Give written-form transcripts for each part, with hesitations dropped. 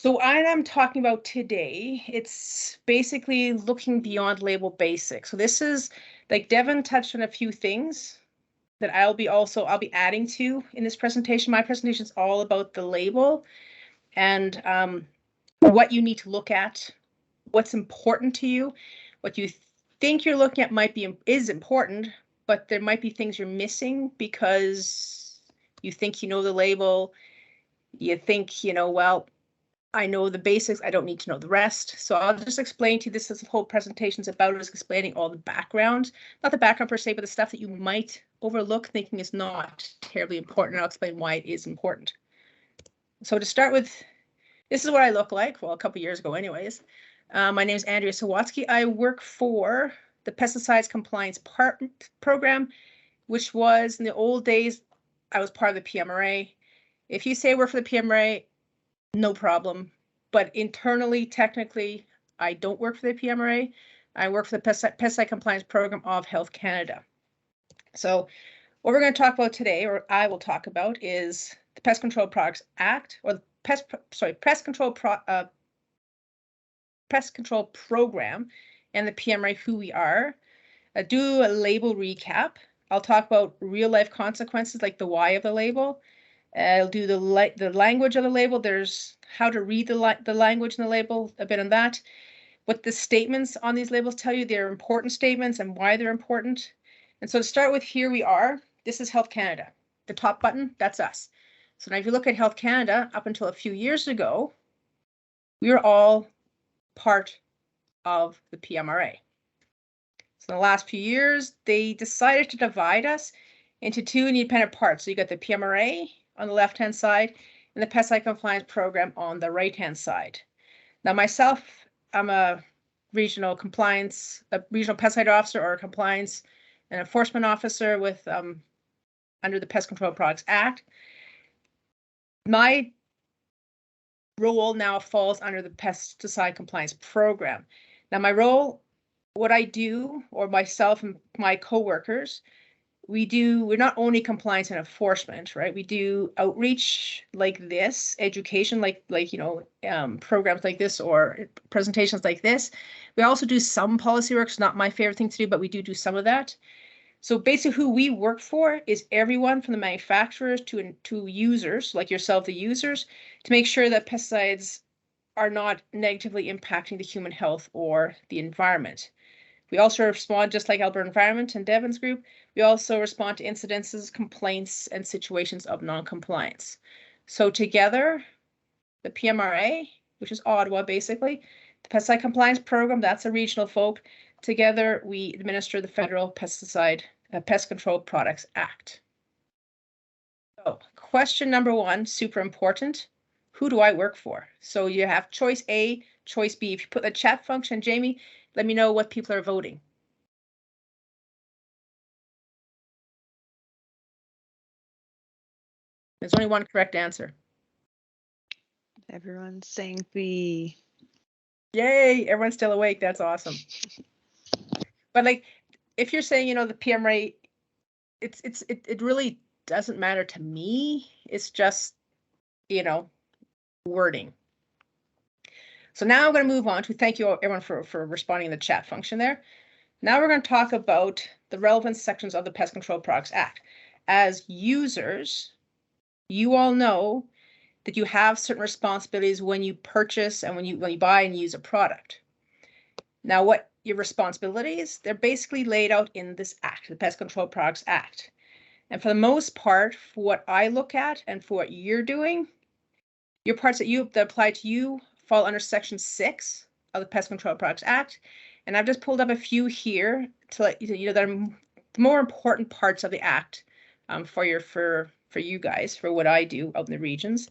So what I'm talking about today, it's basically looking beyond label basics. So this is like Devin touched on a few things that I'll be adding to in this presentation. My presentation is all about the label and what you need to look at, what's important to you, what you think you're looking at is important, but there might be things you're missing because you think you know the label, you think, well, I know the basics, I don't need to know the rest. So I'll just explain to you, this whole presentation is about is explaining all the background, not the background per se, but the stuff that you might overlook thinking is not terribly important. I'll explain why it is important. So to start with, this is what I look like. Well, a couple years ago anyways. My name is Andrea Sawatzky. I work for the Pesticides Compliance Program, which was in the old days, I was part of the PMRA. If you say I work for the PMRA, no problem. But internally, technically, I don't work for the PMRA. I work for the Pesticide Compliance Program of Health Canada. So what we're going to talk about today, or I will talk about, is the Pest Control Products Act, or the Pest Control Program and the PMRA, who we are. Do a label recap. I'll talk about real life consequences like the why of the label. I'll do the language of the label. There's how to read the language in the label, a bit on that. What the statements on these labels tell you, they're important statements and why they're important. And so to start with, here we are. This is Health Canada. The top button, that's us. So now if you look at Health Canada, up until a few years ago, we were all part of the PMRA. So in the last few years, they decided to divide us into two independent parts. So you got the PMRA on the left-hand side and the Pesticide Compliance Program on the right-hand side. Now myself, I'm a regional pesticide officer or a compliance and enforcement officer with under the Pest Control Products Act. My role now falls under the Pesticide Compliance Program. Now my role, what I do, or myself and my coworkers, we're not only compliance and enforcement, right? We do outreach like this, education like programs like this or presentations like this. We also do some policy work. It's not my favorite thing to do, but we do some of that. So basically who we work for is everyone from the manufacturers to users, like yourself, the users, to make sure that pesticides are not negatively impacting the human health or the environment. We also respond, just like Alberta Environment and Devon's group, we also respond to incidences, complaints, and situations of non-compliance. So together, the PMRA, which is Ottawa basically, the Pesticide Compliance Program, that's a regional folk, together we administer the Federal Pest Control Products Act. So question number one, super important, who do I work for? So you have choice A, choice B. If you put the chat function, Jamie, let me know what people are voting. There's only one correct answer. Everyone's saying B. Yay, everyone's still awake. That's awesome. But like, if you're saying, the PMRA, it really doesn't matter to me. It's just, wording. So now I'm going to move on to thank you everyone for responding in the chat function there. Now we're going to talk about the relevant sections of the Pest Control Products Act. As users, you all know that you have certain responsibilities when you purchase and when you buy and use a product. Now, what your responsibilities? They're basically laid out in this act, the Pest Control Products Act. And for the most part, for what I look at and for what you're doing, your parts that apply to you fall under Section 6 of the Pest Control Products Act. And I've just pulled up a few here to let you know that are the more important parts of the act for you guys, for what I do out in the regions.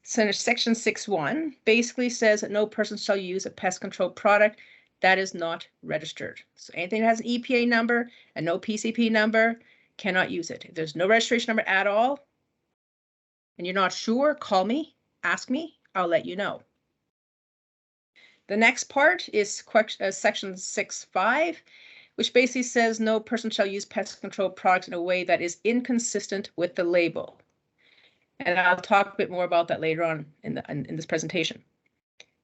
So Section 6.1 basically says that no person shall use a pest control product that is not registered. So anything that has an EPA number and no PCP number cannot use it. If there's no registration number at all, and you're not sure, call me, ask me, I'll let you know. The next part is Section 6.5, which basically says no person shall use pest control products in a way that is inconsistent with the label. And I'll talk a bit more about that later on in this presentation.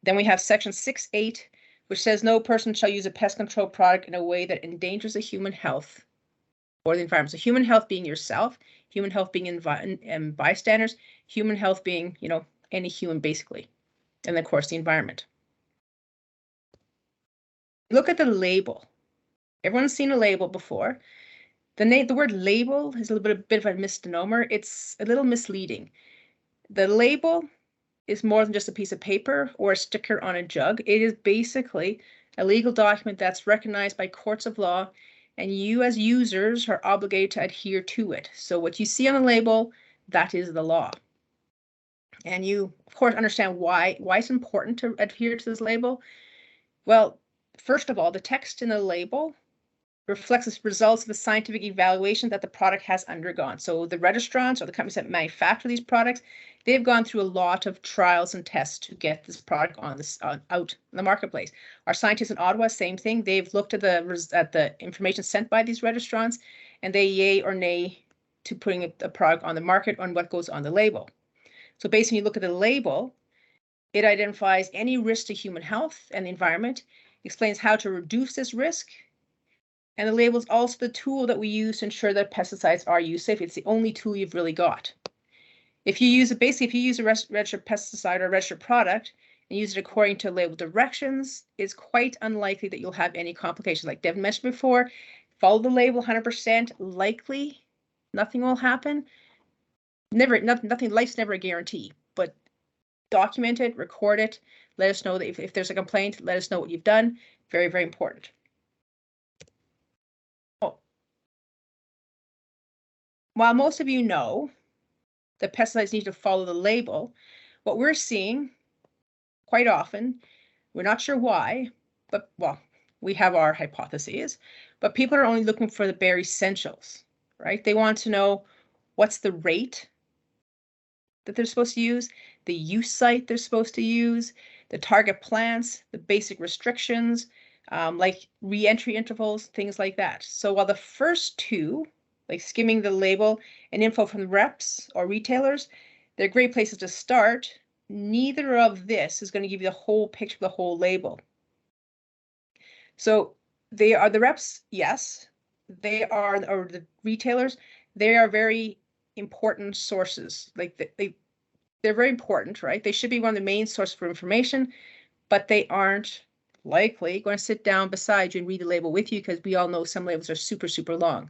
Then we have section 6.8, which says no person shall use a pest control product in a way that endangers the human health or the environment. So human health being yourself, human health being bystanders, human health being, you know, any human basically, and of course the environment. Look at the label. Everyone's seen a label before. The word label is a bit of a misnomer. It's a little misleading. The label is more than just a piece of paper or a sticker on a jug. It is basically a legal document that's recognized by courts of law, and you as users are obligated to adhere to it. So what you see on the label, that is the law. And you, of course, understand why it's important to adhere to this label. Well, first of all, the text in the label reflects the results of the scientific evaluation that the product has undergone. So the registrants or the companies that manufacture these products, they've gone through a lot of trials and tests to get this product out in the marketplace. Our scientists in Ottawa, same thing. They've looked at the information sent by these registrants, and they yay or nay to putting a product on the market on what goes on the label. So basically, you look at the label, it identifies any risk to human health and the environment, explains how to reduce this risk, and the label is also the tool that we use to ensure that pesticides are used safely. It's the only tool you've really got. If you use a registered pesticide or a registered product and use it according to label directions, it's quite unlikely that you'll have any complications. Like Devin mentioned before, follow the label 100%, likely nothing will happen. Nothing, life's never a guarantee, but document it, record it, let us know that if there's a complaint, let us know what you've done. Very, very important. While most of you know that pesticides need to follow the label, what we're seeing quite often, we're not sure why, but well, we have our hypotheses, but people are only looking for the bare essentials, right? They want to know what's the rate that they're supposed to use, the use site they're supposed to use, the target plants, the basic restrictions, like re-entry intervals, things like that. So while the first two, like skimming the label and info from the reps or retailers, they're great places to start, neither of this is going to give you the whole picture of the whole label. So they are the reps, yes. They are, or the retailers, they are very important sources. Like they're very important, right? They should be one of the main sources for information, but they aren't likely going to sit down beside you and read the label with you, because we all know some labels are super, super long.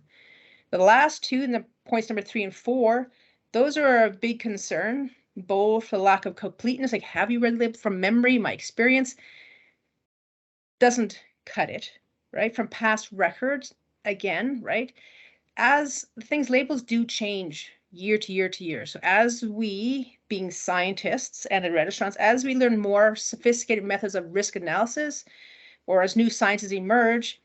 The last two, and the points number 3 and 4, those are a big concern, both for lack of completeness, like have you read the label from memory? My experience doesn't cut it, right? From past records, again, right? As things, labels do change year to year to year. So as we, being scientists and at registrants, as we learn more sophisticated methods of risk analysis, or as new sciences emerge,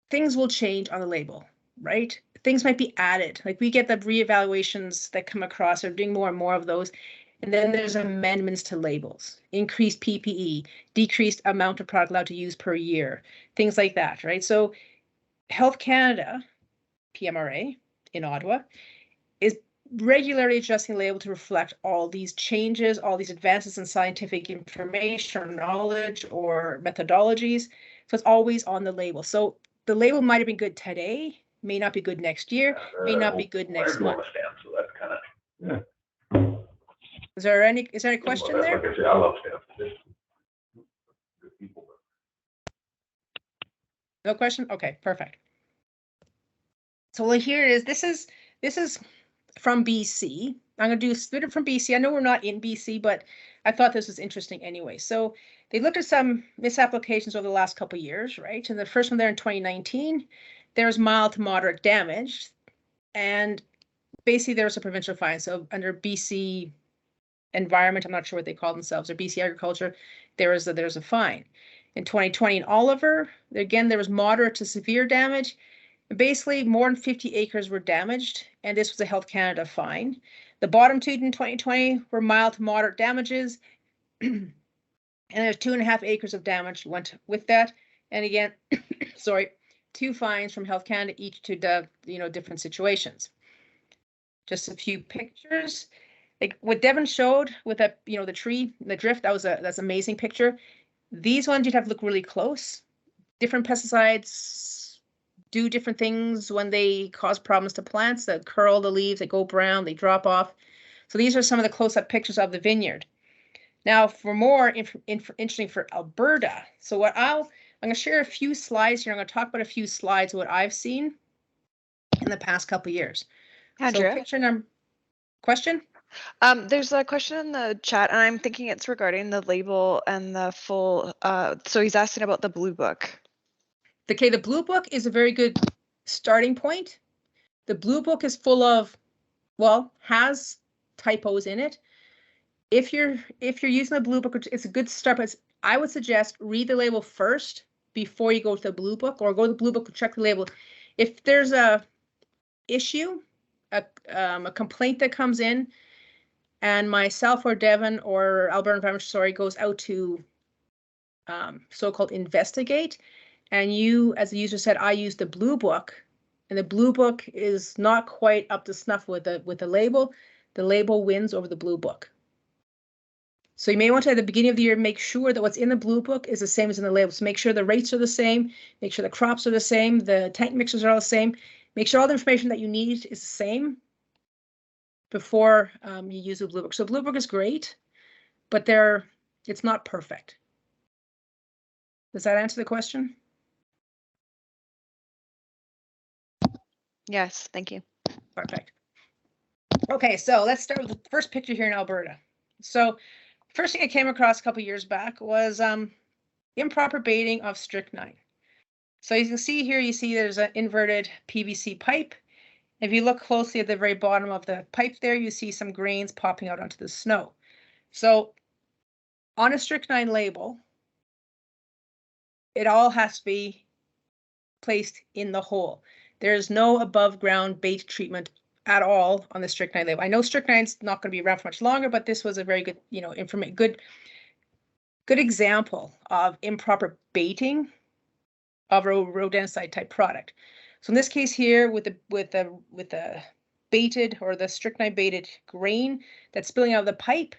things will change on the label, right? Things might be added. Like we get the reevaluations that come across, or doing more and more of those. And then there's amendments to labels, increased PPE, decreased amount of product allowed to use per year, things like that, right? So Health Canada, PMRA in Ottawa, is regularly adjusting the label to reflect all these changes, all these advances in scientific information or knowledge or methodologies. So it's always on the label. So the label might have been good today, may not be good next year, may not be good next month. So that's kind of, yeah. Is there any question there? Like I say, I love stamps. No question? Okay, perfect. So well, here it is. This is from BC. I'm going to do a split from BC. I know we're not in BC, but I thought this was interesting anyway. So they looked at some misapplications over the last couple of years, right? And the first one there in 2019, there was mild to moderate damage. And basically there was a provincial fine. So under BC environment, I'm not sure what they call themselves, or BC agriculture, there's a fine. In 2020 in Oliver, again, there was moderate to severe damage. Basically, more than 50 acres were damaged, and this was a Health Canada fine. The bottom two in 2020 were mild to moderate damages, and there's 2.5 acres of damage went with that. And again, sorry, 2 fines from Health Canada, each to different situations. Just a few pictures. Like what Devin showed with that, the tree, the drift, that's an amazing picture. These ones you'd have to look really close. Different pesticides do different things when they cause problems to plants. That curl the leaves, they go brown, they drop off. So these are some of the close-up pictures of the vineyard. Now, for more interesting for Alberta, so I'm going to share a few slides here. I'm going to talk about a few slides of what I've seen in the past couple of years. Andrea? So picture number, question? There's a question in the chat, and I'm thinking it's regarding the label and the full, so he's asking about the blue book. Okay, the blue book is a very good starting point. The blue book is full of, has typos in it. If you're using the blue book, it's a good start, but I would suggest read the label first before you go to the blue book, or go to the blue book and check the label. If there's a issue, a complaint that comes in, and myself or Devin or Alberta Environment, goes out to so-called investigate, and you as a user said, I use the blue book, and the blue book is not quite up to snuff with the label wins over the blue book. So you may want to, at the beginning of the year, make sure that what's in the blue book is the same as in the label. So make sure the rates are the same, make sure the crops are the same, the tank mixers are all the same, make sure all the information that you need is the same before you use the blue book. So blue book is great, but it's not perfect. Does that answer the question? Yes, thank you. Perfect. Okay, so let's start with the first picture here in Alberta. So first thing I came across a couple years back was improper baiting of strychnine. So you can see here, you see there's an inverted PVC pipe. If you look closely at the very bottom of the pipe there, you see some grains popping out onto the snow. So on a strychnine label, it all has to be placed in the hole. There is no above ground bait treatment at all on the strychnine label. I know strychnine's not going to be around for much longer, but this was a very good, good example of improper baiting of a rodenticide type product. So in this case here, with the baited or the strychnine baited grain that's spilling out of the pipe,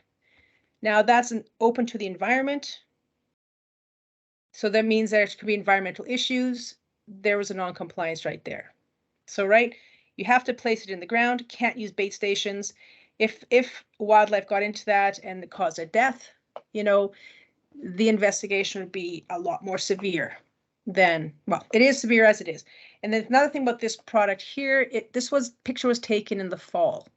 now that's open to the environment. So that means there could be environmental issues. There was a non-compliance right there. So you have to place it in the ground, can't use bait stations. If wildlife got into that and it caused a death, the investigation would be a lot more severe than, it is severe as it is. And then another thing about this product here, this picture was taken in the fall.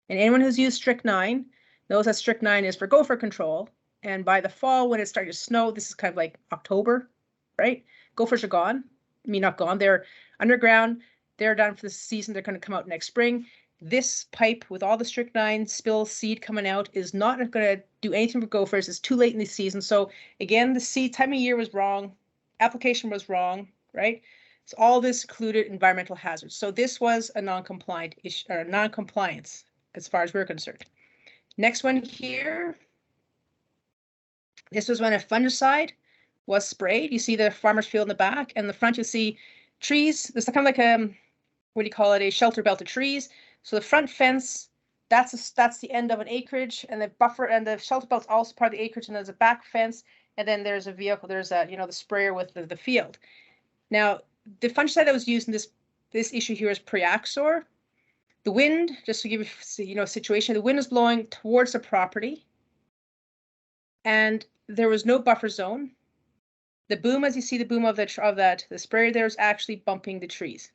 And anyone who's used strychnine knows that strychnine is for gopher control. And by the fall, when it started to snow, this is kind of like October, right? Gophers are gone. I mean, not gone. They're underground. They're done for the season. They're going to come out next spring. This pipe with all the strychnine spill seed coming out is not going to do anything for gophers. It's too late in the season. So again, the seed time of year was wrong. Application was wrong, right? So all this included environmental hazards. So this was a non-compliant issue, or non-compliance as far as we're concerned. Next one here. This was when a fungicide was sprayed. You see the farmer's field in the back, and in the front you see trees. There's kind of like a shelter belt of trees. So the front fence, that's the end of an acreage, and the buffer and the shelter belt's also part of the acreage, and there's a back fence, and then there's a vehicle, there's the sprayer with the field. Now, the fungicide that was used in this issue here is Preaxor. The wind, just to give you a situation, the wind is blowing towards the property, and there was no buffer zone. The boom, as you see, the boom of the sprayer there is actually bumping the trees.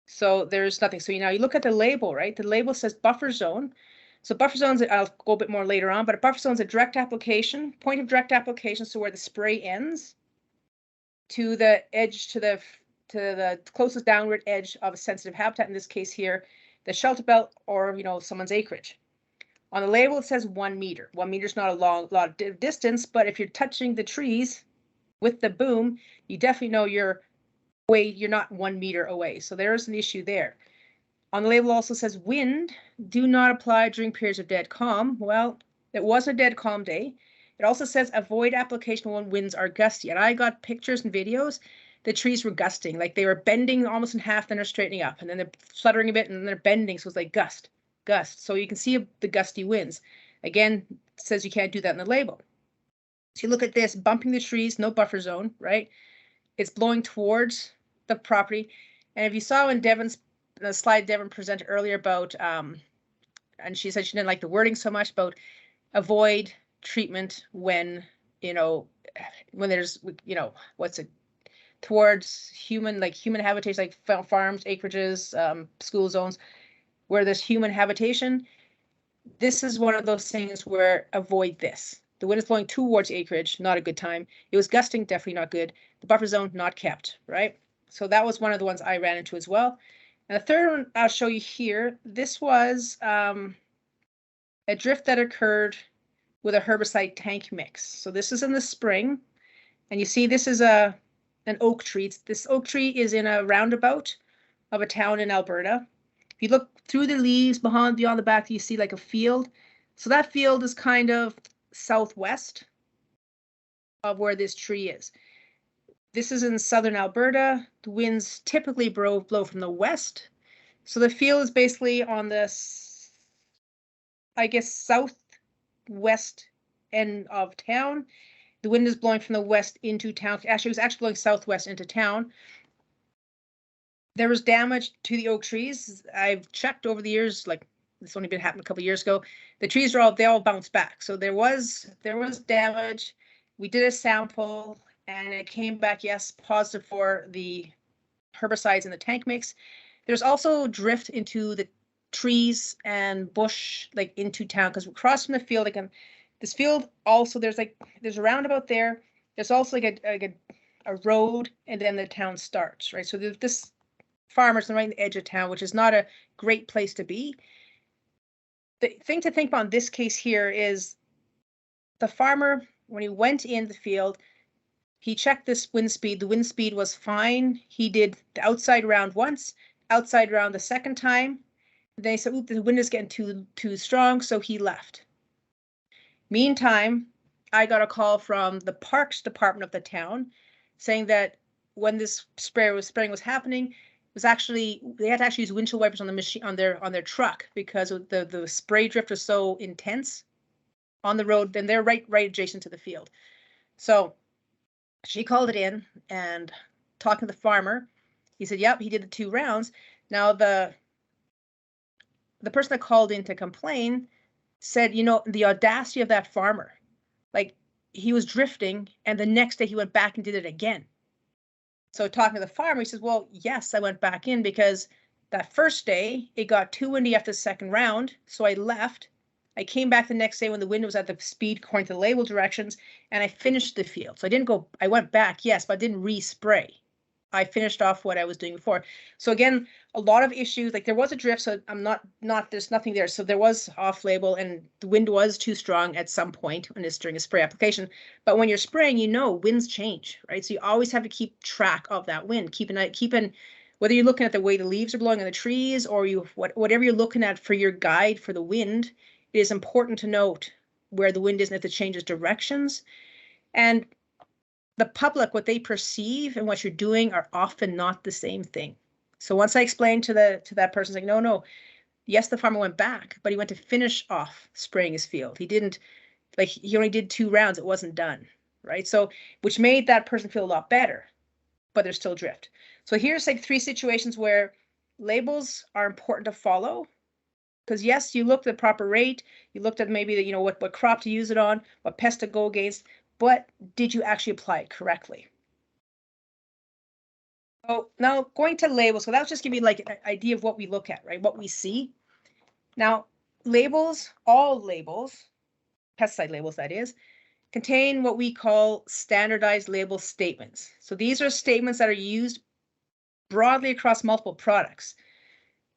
So there's nothing. So now you look at the label, right? The label says buffer zone. So buffer zones, I'll go a bit more later on, but a buffer zone is a direct application, point of direct application, so where the spray ends to the edge, to the closest downward edge of a sensitive habitat, in this case here, the shelter belt or someone's acreage. On the label it says 1 meter. 1 meter is not a lot of distance, but if you're touching the trees with the boom, you definitely know you're not 1 meter away. So there's an issue there. On the label also says wind do not apply during periods of dead calm. Well, it was a dead calm day. It also says avoid application when winds are gusty. And I got pictures and videos. the trees were gusting, like they were bending almost in half, then they're straightening up, and then they're fluttering a bit, and then they're bending. So it's like gust. So you can see the gusty winds. Again, it says you can't do that in the label. So you look at this, bumping the trees, no buffer zone, right? It's blowing towards the property. And if you saw in the slide Devin presented earlier about, and she said she didn't like the wording so much about avoid treatment when, when there's, towards human habitation, like farms, acreages, school zones, where there's human habitation. This is one of those things where avoid this. The wind is blowing towards acreage, not a good time. It was gusting, definitely not good. The buffer zone, not kept, right? So that was one of the ones I ran into as well. And the third one I'll show you here, this was a drift that occurred with a herbicide tank mix. So this is in the spring, and you see this is an oak tree. This oak tree is in a roundabout of a town in Alberta. If you look through the leaves beyond the back, you see like a field. So that field is kind of southwest of where this tree is. This is in southern Alberta. The winds typically blow from the west. So the field is basically on this, I guess, southwest end of town. The wind is blowing from the west into town. Actually, it was actually blowing southwest into town. There was damage to the oak trees. I've checked over the years, like this only been happened a couple of years ago. The trees they all bounced back. So there was damage. We did a sample and it came back, yes, positive for the herbicides in the tank mix. There's also drift into the trees and bush, like into town, because across from the field, like this field also, there's a roundabout there. There's also like a road, and then the town starts, right? So this farmers right on the edge of town, which is not a great place to be. The thing to think about in this case here is the farmer, when he went in the field, he checked this wind speed. The wind speed was fine. He did the outside round once, outside round the second time. Then he said, "Oop, the wind is getting too strong," so he left. Meantime, I got a call from the parks department of the town saying that when this spraying was happening, it was actually, they had to actually use windshield wipers on the machine on their truck because the spray drift was so intense on the road, and they're right adjacent to the field. So she called it in, and talking to the farmer, he said, yep, he did the 2 rounds. Now the person that called in to complain said, the audacity of that farmer, like he was drifting and the next day he went back and did it again. So talking to the farmer, he says, well, yes, I went back in because that first day it got too windy after the second round. So I left. I came back the next day when the wind was at the speed according to the label directions, and I finished the field. So I went back, yes, but I didn't respray. I finished off what I was doing before. So again, a lot of issues, like there was a drift, so there's nothing there. So there was off label, and the wind was too strong at some point when it's during a spray application. But when you're spraying, winds change, right? So you always have to keep track of that wind, keeping, whether you're looking at the way the leaves are blowing on the trees or whatever you're looking at for your guide for the wind, it is important to note where the wind is and if it changes directions. And the public, what they perceive and what you're doing are often not the same thing. So once I explained to that person, like, no, yes, the farmer went back, but he went to finish off spraying his field. He didn't, like, he only did 2 rounds. It wasn't done, right? So, which made that person feel a lot better, but there's still drift. So here's like 3 situations where labels are important to follow. Because yes, you looked at the proper rate, you looked at maybe what crop to use it on, what pest to go against, but did you actually apply it correctly? So now going to labels, so that was just giving me like an idea of what we look at, right? What we see. Now labels, all labels, pesticide labels that is, contain what we call standardized label statements. So these are statements that are used broadly across multiple products.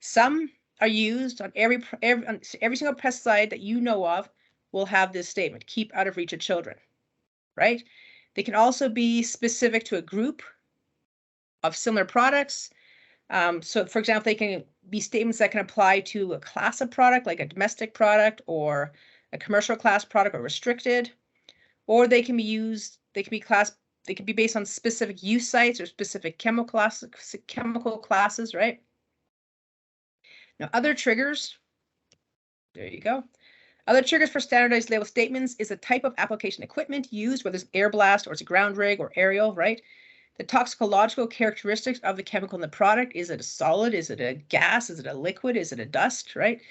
Some are used on every single pesticide that you know of will have this statement: keep out of reach of children, right? They can also be specific to a group of similar products. So for example, they can be statements that can apply to a class of product, like a domestic product or a commercial class product or restricted, or they can be class they could be based on specific use sites or specific chemical classes, right? Now, other triggers, there you go. Other triggers for standardized label statements is a type of application equipment used, whether it's air blast or it's a ground rig or aerial, right? The toxicological characteristics of the chemical in the product. Is it a solid? Is it a gas? Is it a liquid? Is it a dust, right?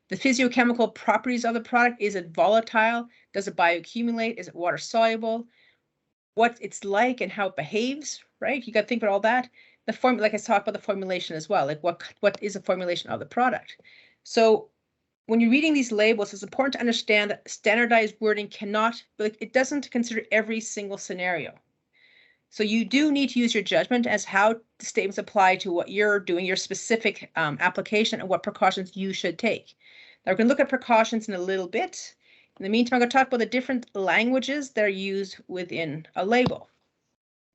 The physiochemical properties of the product. Is it volatile? Does it bioaccumulate? Is it water soluble? What it's like and how it behaves, right? You got to think about all that. The form, like I talked about the formulation as well, like what is the formulation of the product. So when you're reading these labels, it's important to understand that standardized wording cannot, like, it doesn't consider every single scenario. So you do need to use your judgment as how the statements apply to what you're doing, your specific application, and what precautions you should take. Now we're going to look at precautions in a little bit. In the meantime, I'm going to talk about the different languages that are used within a label.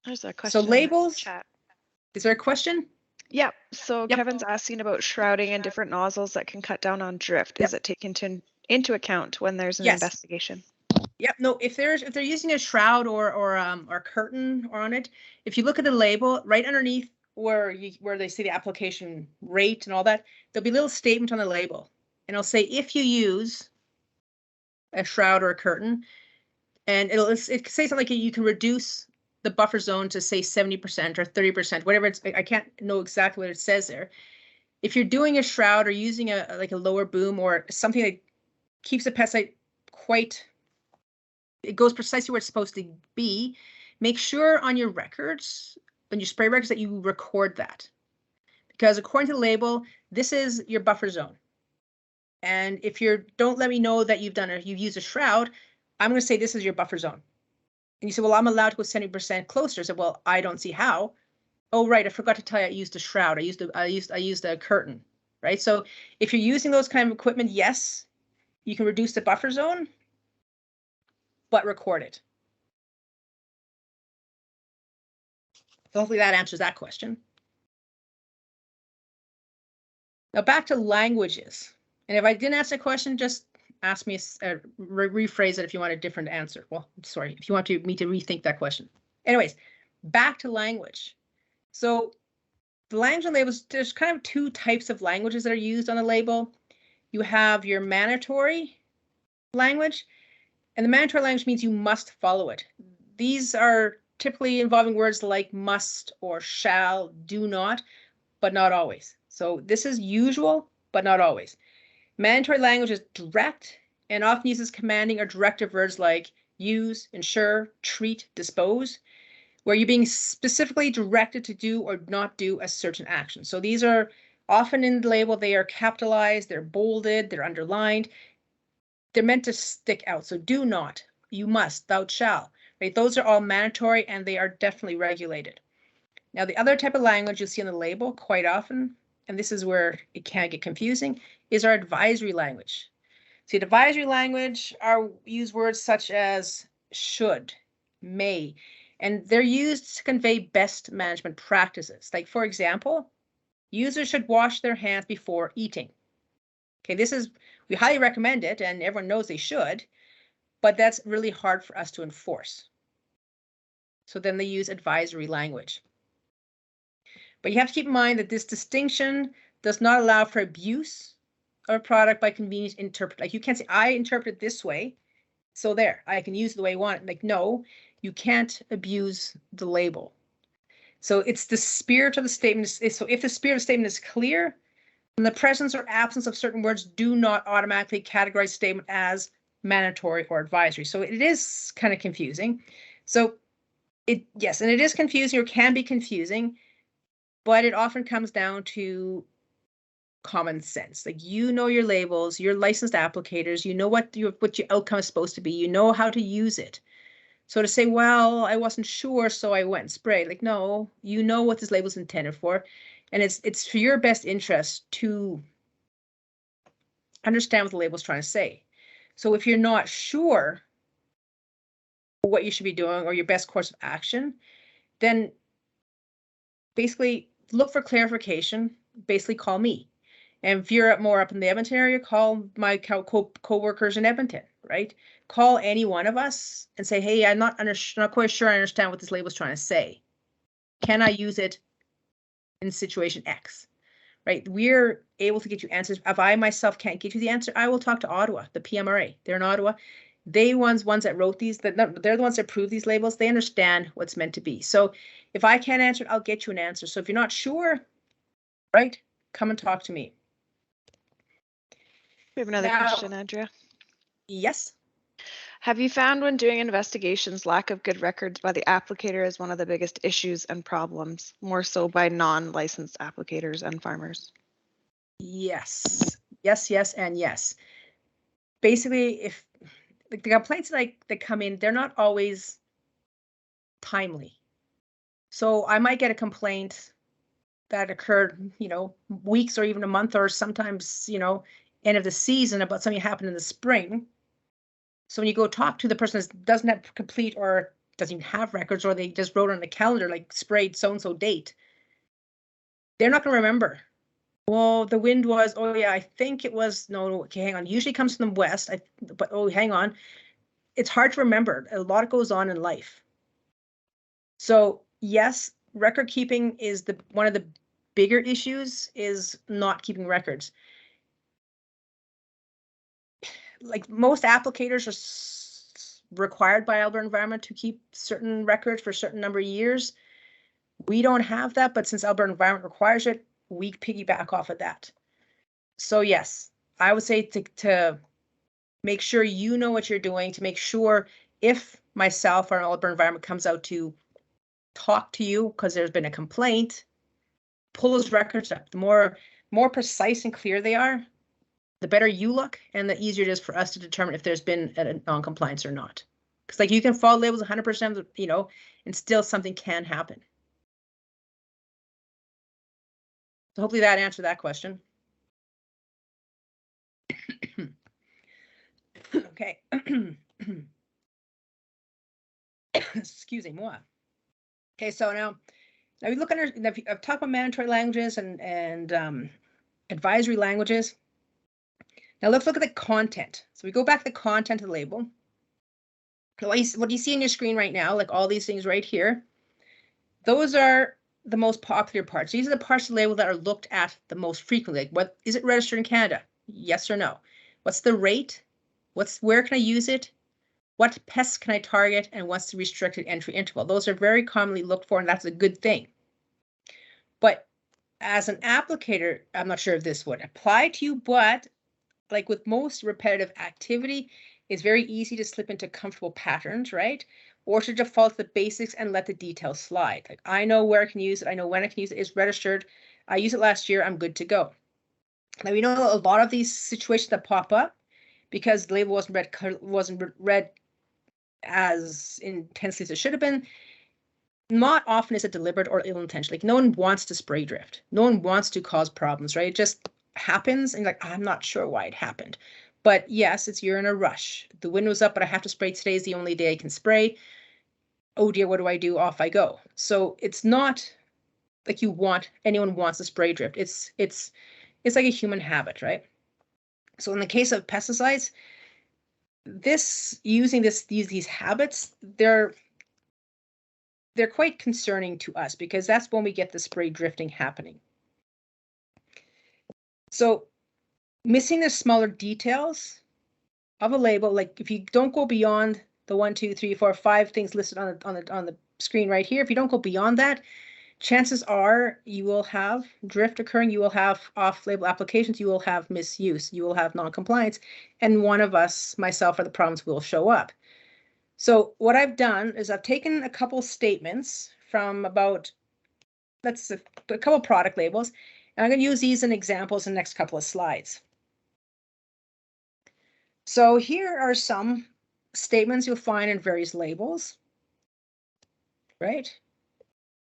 There's a question. So labels. Chat. Is there a question? Yeah. So Yep. Kevin's asking about shrouding and different nozzles that can cut down on drift. Yep. Is it taken into account when there's an Yes. investigation? Yep. No. If they're using a shroud or curtain on it, if you look at the label right underneath where they say the application rate and all that, there'll be a little statement on the label, and it'll say if you use a shroud or a curtain, and it say something like you can reduce the buffer zone to say 70% or 30%, whatever it's. I can't know exactly what it says there. If you're doing a shroud or using a lower boom or something that keeps the pesticide it goes precisely where it's supposed to be, make sure on your records, on your spray records, that you record that. Because according to the label, this is your buffer zone. And if you don't let me know that you've used a shroud, I'm going to say this is your buffer zone. And you say, well, I'm allowed to go 70% closer. I said, well, I don't see how. Oh, right, I forgot to tell you I used a shroud. I used a curtain, right? So if you're using those kind of equipment, yes, you can reduce the buffer zone, but record it. So hopefully that answers that question. Now back to languages. And if I didn't answer the question, just ask me, rephrase it if you want a different answer. Well, sorry, if you want me to rethink that question. Anyways, back to language. So the language on labels, there's kind of two types of languages that are used on a label. You have your mandatory language, and the mandatory language means you must follow it. These are typically involving words like must or shall, do not, but not always. So this is usual, but not always. Mandatory language is direct and often uses commanding or directive words like use, ensure, treat, dispose, where you're being specifically directed to do or not do a certain action. So these are often in the label, they are capitalized, they're bolded, they're underlined. They're meant to stick out. So do not, you must, thou shalt, right? Those are all mandatory and they are definitely regulated. Now, the other type of language you'll see on the label quite often, and this is where it can get confusing, is our advisory language. See, advisory language use words such as should, may, and they're used to convey best management practices. Like, for example, users should wash their hands before eating. Okay, we highly recommend it and everyone knows they should, but that's really hard for us to enforce. So then they use advisory language. But you have to keep in mind that this distinction does not allow for abuse of a product by convenient interpret. Like you can't say, I interpret it this way, so there, I can use it the way I want it. Like, no, you can't abuse the label. So it's the spirit of the statement. So if the spirit of the statement is clear, then the presence or absence of certain words do not automatically categorize statement as mandatory or advisory. So it is kind of confusing. So yes, and it is confusing or can be confusing, but it often comes down to common sense. Like, you know your labels, you're licensed applicators, you know what your outcome is supposed to be, you know how to use it. So to say, well, I wasn't sure, so I went and sprayed. Like, no, you know what this label is intended for, and it's for your best interest to understand what the label is trying to say. So if you're not sure what you should be doing or your best course of action, then basically look for clarification. Basically, call me. And if you're more up in the Edmonton area, call my co-workers in Edmonton. right? Call any one of us and say, hey, I'm not quite sure I understand what this label is trying to say. Can I use it in situation X? Right? We're able to get you answers. If I myself can't get you the answer, I will talk to Ottawa, the PMRA. They're in Ottawa. They ones that wrote these, they're the ones that approved these labels. They understand what's meant to be. So if I can't answer it, I'll get you an answer. So if you're not sure, right, come and talk to me. We have another Now- question, Andrea. Yes. Have you found when doing investigations, lack of good records by the applicator is one of the biggest issues and problems, more so by non-licensed applicators and farmers? Yes, yes, and yes. Basically, if the complaints that come in, they're not always timely. So I might get a complaint that occurred, weeks or even a month or sometimes, end of the season about something happened in the spring. So when you go talk to the person that doesn't have complete or doesn't even have records, or they just wrote on the calendar, like sprayed so-and-so date, they're not going to remember. Well, the wind was, oh yeah, I think it was, no, okay, hang on. Usually comes from the west, but oh, hang on. It's hard to remember. A lot goes on in life. So yes, record keeping is one of the bigger issues, is not keeping records. Like most applicators are required by Alberta Environment to keep certain records for a certain number of years. We don't have that, but since Alberta Environment requires it, we piggyback off of that. So yes, I would say to make sure you know what you're doing, to make sure if myself or Alberta Environment comes out to talk to you because there's been a complaint, pull those records up. The more precise and clear they are, the better you look and the easier it is for us to determine if there's been a non-compliance or not. Because like you can follow labels 100%, and still something can happen. So hopefully that answered that question. Okay. Excuse me, moi. Okay, so now we look under. I've talked about mandatory languages and advisory languages. Now let's look at the content. So we go back to the content of the label. What you see on your screen right now, like all these things right here, those are the most popular parts. These are the parts of the label that are looked at the most frequently. Like, what is it registered in Canada? Yes or no? What's the rate? Where can I use it? What pests can I target? And what's the restricted entry interval? Those are very commonly looked for, and that's a good thing. But as an applicator, I'm not sure if this would apply to you, but like with most repetitive activity, it's very easy to slip into comfortable patterns, right? Or to default to the basics and let the details slide. Like, I know where I can use it. I know when I can use it. It's registered. I used it last year. I'm good to go. Now, we know a lot of these situations that pop up because the label wasn't read as intensely as it should have been. Not often is it deliberate or ill-intentioned. Like, no one wants to spray drift. No one wants to cause problems, right? It just happens, and like, I'm not sure why it happened. But yes, you're in a rush. The wind was up, but I have to spray. Today is the only day I can spray. Oh dear, what do I do? Off I go. So it's not like anyone wants to spray drift. It's like a human habit, right? So in the case of pesticides, using these habits, they're quite concerning to us because that's when we get the spray drifting happening. So missing the smaller details of a label, like if you don't go beyond the 1, 2, 3, 4, 5 things listed on the screen right here, if you don't go beyond that, chances are you will have drift occurring, you will have off-label applications, you will have misuse, you will have non-compliance, and one of us, myself, or the problems will show up. So what I've done is I've taken a couple statements from about, a couple product labels, and I'm going to use these in examples in the next couple of slides. So here are some statements you'll find in various labels, right?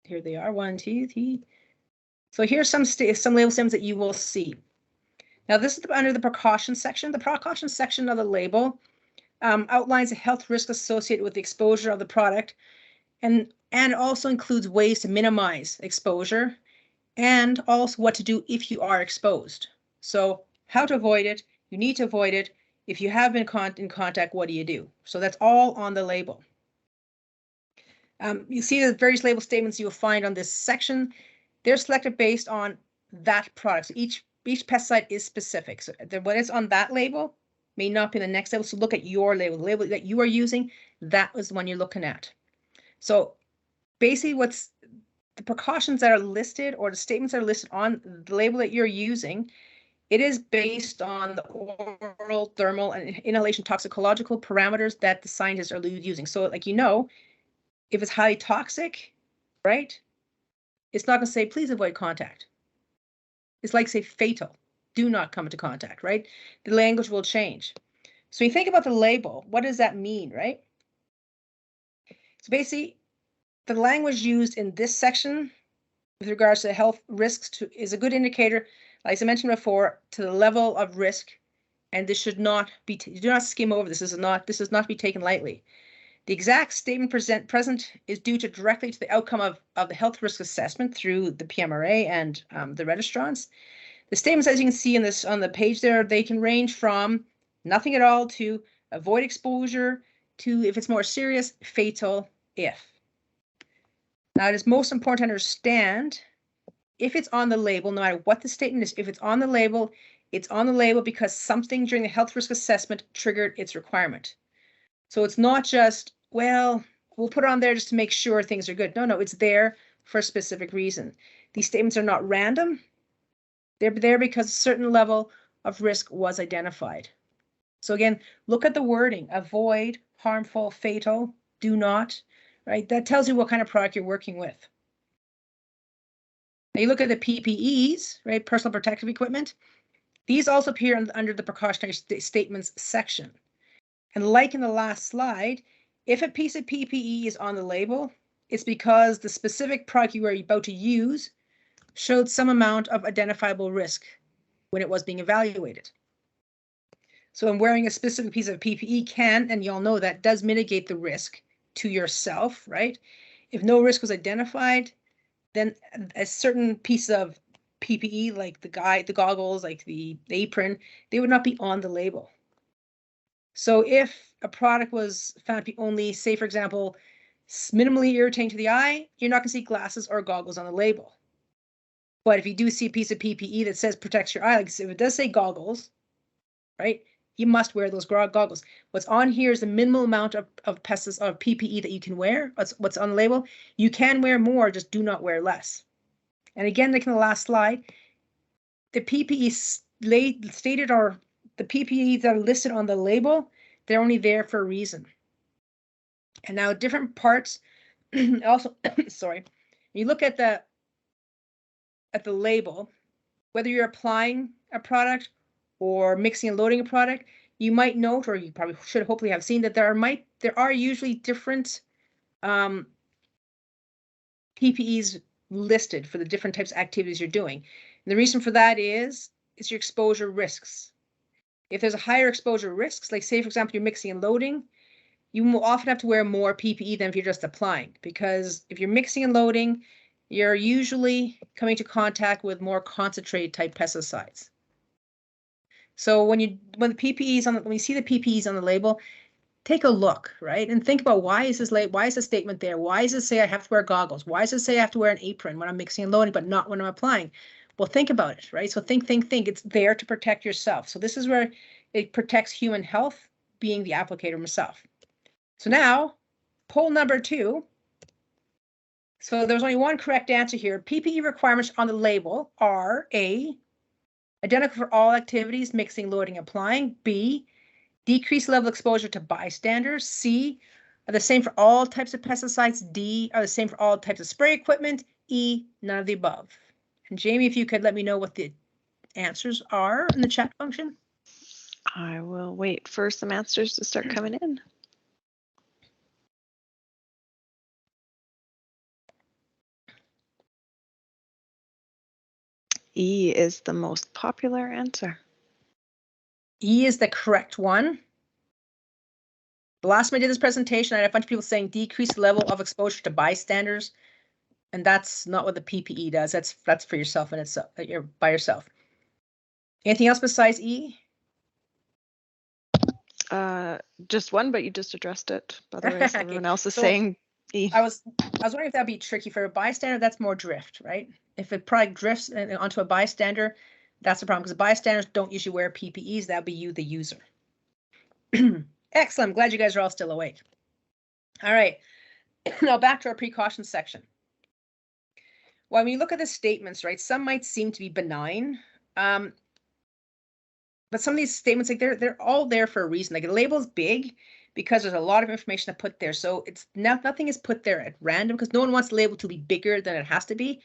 Here they are, 1, 2, 3. So here's some label statements that you will see. Now this is under the precautions section. The precautions section of the label outlines the health risk associated with the exposure of the product, and also includes ways to minimize exposure, and also what to do if you are exposed. So how to avoid it, you need to avoid it, If you have been in contact, what do you do? So that's all on the label. You see the various label statements you'll find on this section. They're selected based on that product. So each pesticide is specific. So what is on that label may not be the next label. So look at your label. The label that you are using, that was the one you're looking at. So basically what's the precautions that are listed or the statements that are listed on the label that you're using, it is based on the oral, thermal, and inhalation toxicological parameters that the scientists are using. So like, if it's highly toxic, right? It's not going to say, please avoid contact. It's like, say, fatal. Do not come into contact, right? The language will change. So you think about the label, what does that mean, right? So basically, the language used in this section with regards to health risks is a good indicator, like I mentioned before, to the level of risk. And this should not be, do not skim over this. This is not to be taken lightly. The exact statement present is due directly to the outcome of the health risk assessment through the PMRA and the registrants. The statements, as you can see on the page there, they can range from nothing at all to avoid exposure to, if it's more serious, fatal if. Now, it is most important to understand if it's on the label, no matter what the statement is, if it's on the label, it's on the label because something during the health risk assessment triggered its requirement. So it's not just, well, we'll put it on there just to make sure things are good. No, it's there for a specific reason. These statements are not random. They're there because a certain level of risk was identified. So again, look at the wording: avoid, harmful, fatal, do not, right? That tells you what kind of product you're working with. Now you look at the PPEs, right? Personal protective equipment. These also appear under the precautionary statements section. And like in the last slide, if a piece of PPE is on the label, it's because the specific product you are about to use showed some amount of identifiable risk when it was being evaluated. So in wearing a specific piece of PPE can, and you all know that, does mitigate the risk to yourself, right? If no risk was identified, then a certain piece of PPE, like the goggles, like the apron, they would not be on the label. So if a product was found to be only, say, for example, minimally irritating to the eye, you're not going to see glasses or goggles on the label. But if you do see a piece of PPE that says protects your eye, like if it does say goggles, right, you must wear those goggles. What's on here is the minimal amount of PPE that you can wear. What's on the label. You can wear more, just do not wear less. And again, like in the last slide, the PPE stated or the PPE that are listed on the label, they're only there for a reason. And now different parts also, sorry, you look at the label, whether you're applying a product or mixing and loading a product, you might note, or you probably should hopefully have seen, that there are usually different PPEs listed for the different types of activities you're doing. And the reason for that is your exposure risks. If there's a higher exposure risks, like say, for example, you're mixing and loading, you will often have to wear more PPE than if you're just applying, because if you're mixing and loading, you're usually coming to contact with more concentrated type pesticides. So when you see the PPEs on the label, take a look, right? And think about, why is the statement there? Why does it say I have to wear goggles? Why does it say I have to wear an apron when I'm mixing and loading, but not when I'm applying? Well, think about it, right? So think. It's there to protect yourself. So this is where it protects human health, being the applicator himself. So now, poll number 2. So there's only one correct answer here. PPE requirements on the label are A, identical for all activities, mixing, loading, applying. B, decreased level exposure to bystanders. C, are the same for all types of pesticides. D, are the same for all types of spray equipment. E, none of the above. And Jamie, if you could let me know what the answers are in the chat function. I will wait for some answers to start coming in. E is the most popular answer. E is the correct one. The last time I did this presentation, I had a bunch of people saying decreased level of exposure to bystanders, and that's not what the PPE does. That's for yourself, and it's you're by yourself. Anything else besides E? Just one, but you just addressed it. Otherwise, Okay. everyone else is So saying E. I was wondering if that'd be tricky for a bystander. That's more drift, right? If a product drifts onto a bystander, that's the problem because bystanders don't usually wear PPEs. That'd be you, the user. Excellent. I'm glad you guys are all still awake. All right. Now back to our precautions section. When we look at the statements, right, some might seem to be benign, but some of these statements, like they're all there for a reason. Like the label's big because there's a lot of information to put there. So it's nothing is put there at random because no one wants the label to be bigger than it has to be.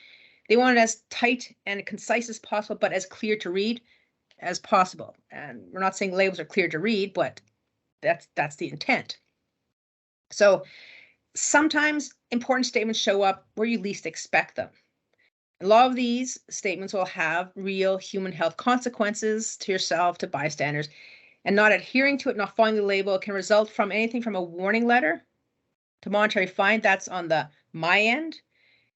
They want it as tight and concise as possible, but as clear to read as possible. And we're not saying labels are clear to read, but that's the intent. So sometimes important statements show up where you least expect them. A lot of these statements will have real human health consequences to yourself, to bystanders, and not adhering to it, not following the label can result from anything from a warning letter to monetary fine. That's on the my end.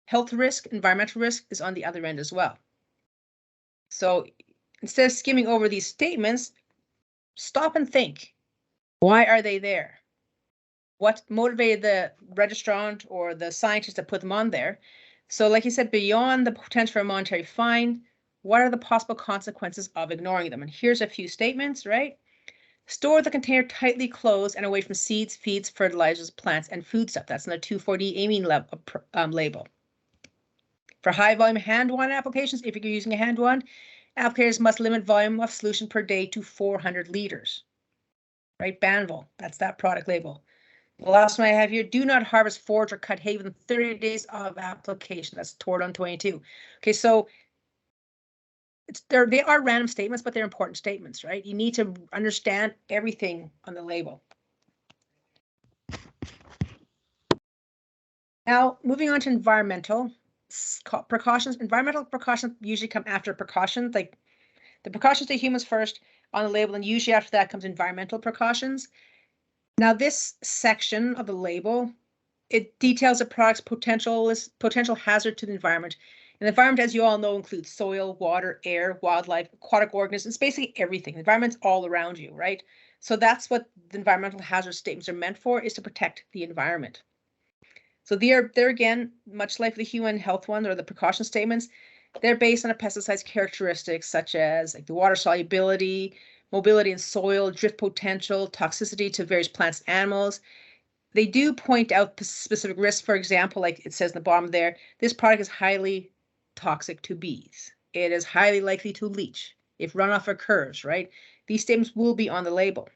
Health risk, environmental risk is on the other end as well. So instead of skimming over these statements, stop and think. Why are they there? What motivated the registrant or the scientist to put them on there? So like you said, beyond the potential for a monetary fine, what are the possible consequences of ignoring them? And here's a few statements, right? Store the container tightly closed and away from seeds, feeds, fertilizers, plants, and foodstuff. That's in the 2,4-D amine label. For high volume hand wand applications, if you're using a hand wand, applicators must limit volume of solution per day to 400 liters. Right, Banville, that's that product label. The last one I have here, do not harvest, forage, or cut hay within 30 days of application. That's toward on 22. Okay, so they are random statements, but they're important statements, right? You need to understand everything on the label. Now, moving on to environmental precautions. Environmental precautions usually come after precautions, like the precautions to humans first on the label, and usually after that comes environmental precautions. Now, this section of the label, it details a product's potential hazard to the environment. And the environment, as you all know, includes soil, water, air, wildlife, aquatic organisms. It's basically everything. The environment's all around you, right? So that's what the environmental hazard statements are meant for, is to protect the environment. So they're again, much like the human health one or the precaution statements, they're based on a pesticide's characteristics such as like the water solubility, mobility in soil, drift potential, toxicity to various plants and animals. They do point out specific risks. For example, like it says in the bottom there, this product is highly toxic to bees. It is highly likely to leach if runoff occurs, right? These statements will be on the label.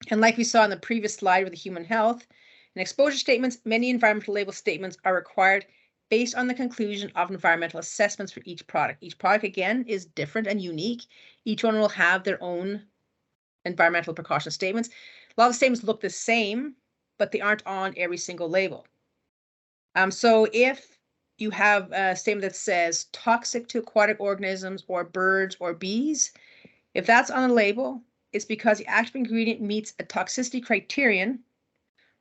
And like we saw in the previous slide with the human health and exposure statements, many environmental label statements are required based on the conclusion of environmental assessments for each product. Each product, again, is different and unique. Each one will have their own environmental precaution statements. A lot of statements look the same, but they aren't on every single label. So if you have a statement that says toxic to aquatic organisms or birds or bees, if that's on the label, it's because the active ingredient meets a toxicity criterion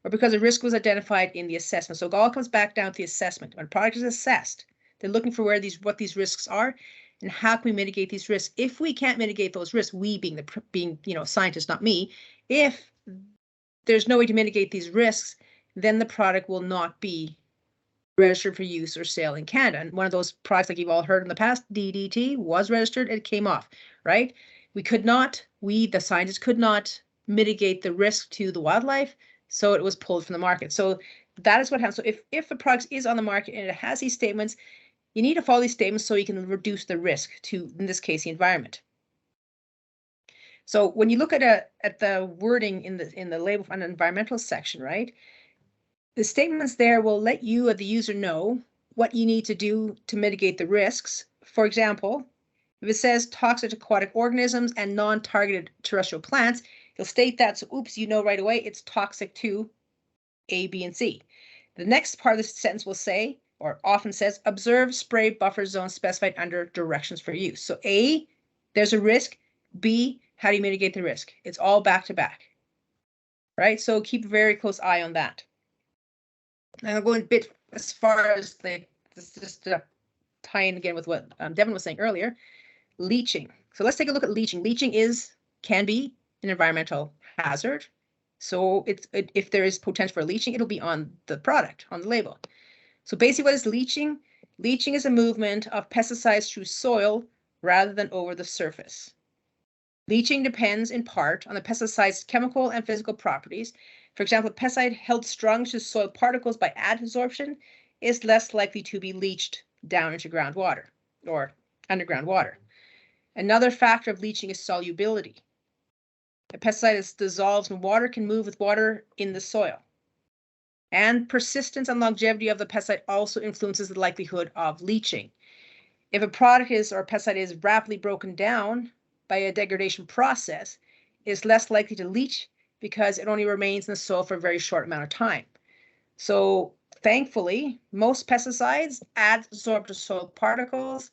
or because a risk was identified in the assessment. So it all comes back down to the assessment. When a product is assessed, they're looking for what these risks are and how can we mitigate these risks. If we can't mitigate those risks, we being scientists, not me, if there's no way to mitigate these risks, then the product will not be registered for use or sale in Canada. And one of those products, like you've all heard in the past, DDT, was registered, it came off, right? The scientists could not mitigate the risk to the wildlife, so it was pulled from the market. So that is what happens. So if a product is on the market and it has these statements, you need to follow these statements so you can reduce the risk to, in this case, the environment. So when you look at the wording in the label on the environmental section, right? The statements there will let you, the user, know what you need to do to mitigate the risks. For example, if it says toxic to aquatic organisms and non-targeted terrestrial plants, you'll state that. So, oops, you know right away it's toxic to A, B, and C. The next part of the sentence will say, or often says, observe spray buffer zones specified under directions for use. So A, there's a risk. B, how do you mitigate the risk? It's all back to back, right? So keep a very close eye on that. And I'm going a bit as far as just to tie in again with what Devin was saying earlier, leaching. So let's take a look at leaching. Leaching can be an environmental hazard. So if there is potential for leaching, it'll be on the product, on the label. So basically what is leaching? Leaching is a movement of pesticides through soil rather than over the surface. Leaching depends in part on the pesticide's chemical and physical properties. For example, a pesticide held strong to soil particles by adsorption is less likely to be leached down into groundwater or underground water. Another factor of leaching is solubility. A pesticide that dissolves in water can move with water in the soil. And persistence and longevity of the pesticide also influences the likelihood of leaching. If a product or a pesticide is rapidly broken down by a degradation process, it is less likely to leach because it only remains in the soil for a very short amount of time. So thankfully, most pesticides adsorb to soil particles,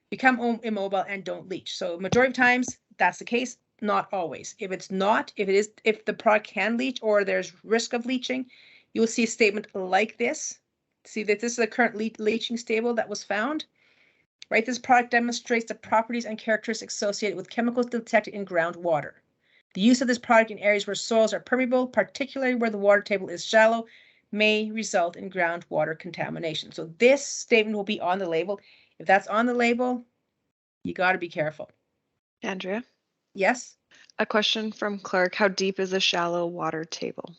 become immobile, and don't leach. So majority of times that's the case, not always. If it's not, if the product can leach or there's risk of leaching, you will see a statement like this. See that this is a current leaching stable that was found. Right, this product demonstrates the properties and characteristics associated with chemicals detected in groundwater. The use of this product in areas where soils are permeable, particularly where the water table is shallow, may result in groundwater contamination. So this statement will be on the label. If that's on the label, you got to be careful. Andrea? Yes? A question from Clark. How deep is a shallow water table?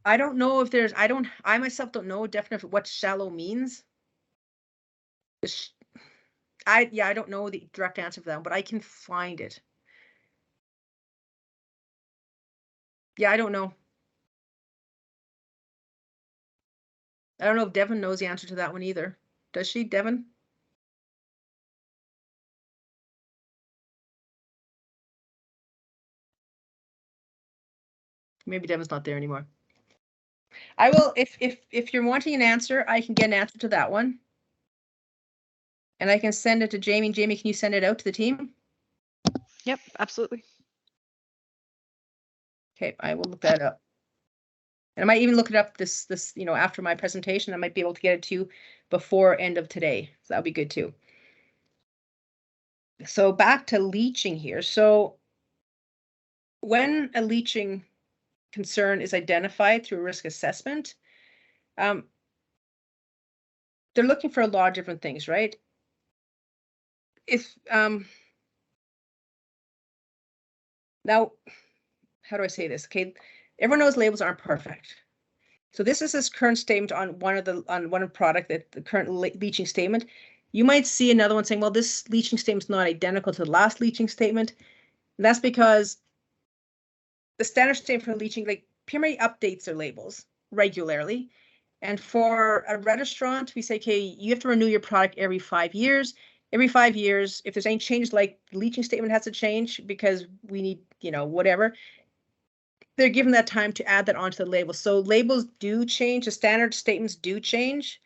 I don't know if there's, I myself don't know definitely what shallow means. I don't know the direct answer for that, but I can find it. Yeah, I don't know. I don't know if Devin knows the answer to that one either. Does she, Devin? Maybe Devin's not there anymore. I will, if you're wanting an answer, I can get an answer to that one. And I can send it to Jamie. Jamie, can you send it out to the team? Yep, absolutely. Okay, I will look that up. And I might even look it up this after my presentation. I might be able to get it to you before end of today. So that'll be good too. So back to leaching here. So when a leaching concern is identified through a risk assessment, they're looking for a lot of different things, right? If now, how do I say this? Okay, everyone knows labels aren't perfect. So this is this current statement on one product, that the current leaching statement. You might see another one saying, well, this leaching statement is not identical to the last leaching statement. And that's because the standard statement for leaching, like PMA updates their labels regularly. And for a registrant, we say, okay, you have to renew your product every 5 years. Every 5 years, if there's any changes, like the leaching statement has to change because we need, whatever, they're given that time to add that onto the label. So labels do change. The standard statements do change.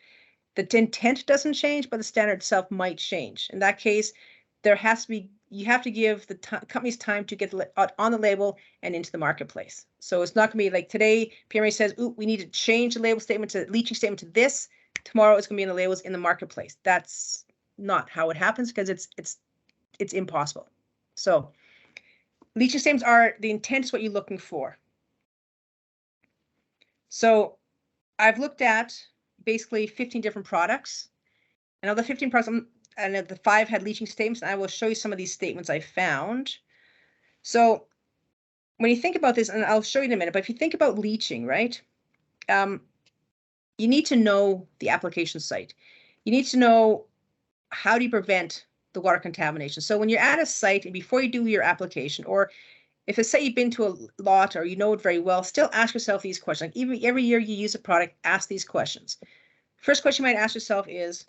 The intent doesn't change, but the standard itself might change. In that case, you have to give the companies time to get on the label and into the marketplace. So it's not going to be like today, PMA says, ooh, we need to change the label statement to leaching statement to this. Tomorrow it's going to be in the labels in the marketplace. That's not how it happens because it's impossible. So leaching statements are, the intent is what you're looking for. So I've looked at basically 15 different products. And of the 15 products, and the 5 had leaching statements, and I will show you some of these statements I found. So when you think about this, and I'll show you in a minute, but if you think about leaching, right, you need to know the application site. You need to know how do you prevent the water contamination. So when you're at a site and before you do your application, or if it's say you've been to a lot or you know it very well, still ask yourself these questions. Like every year you use a product, ask these questions. First question you might ask yourself is,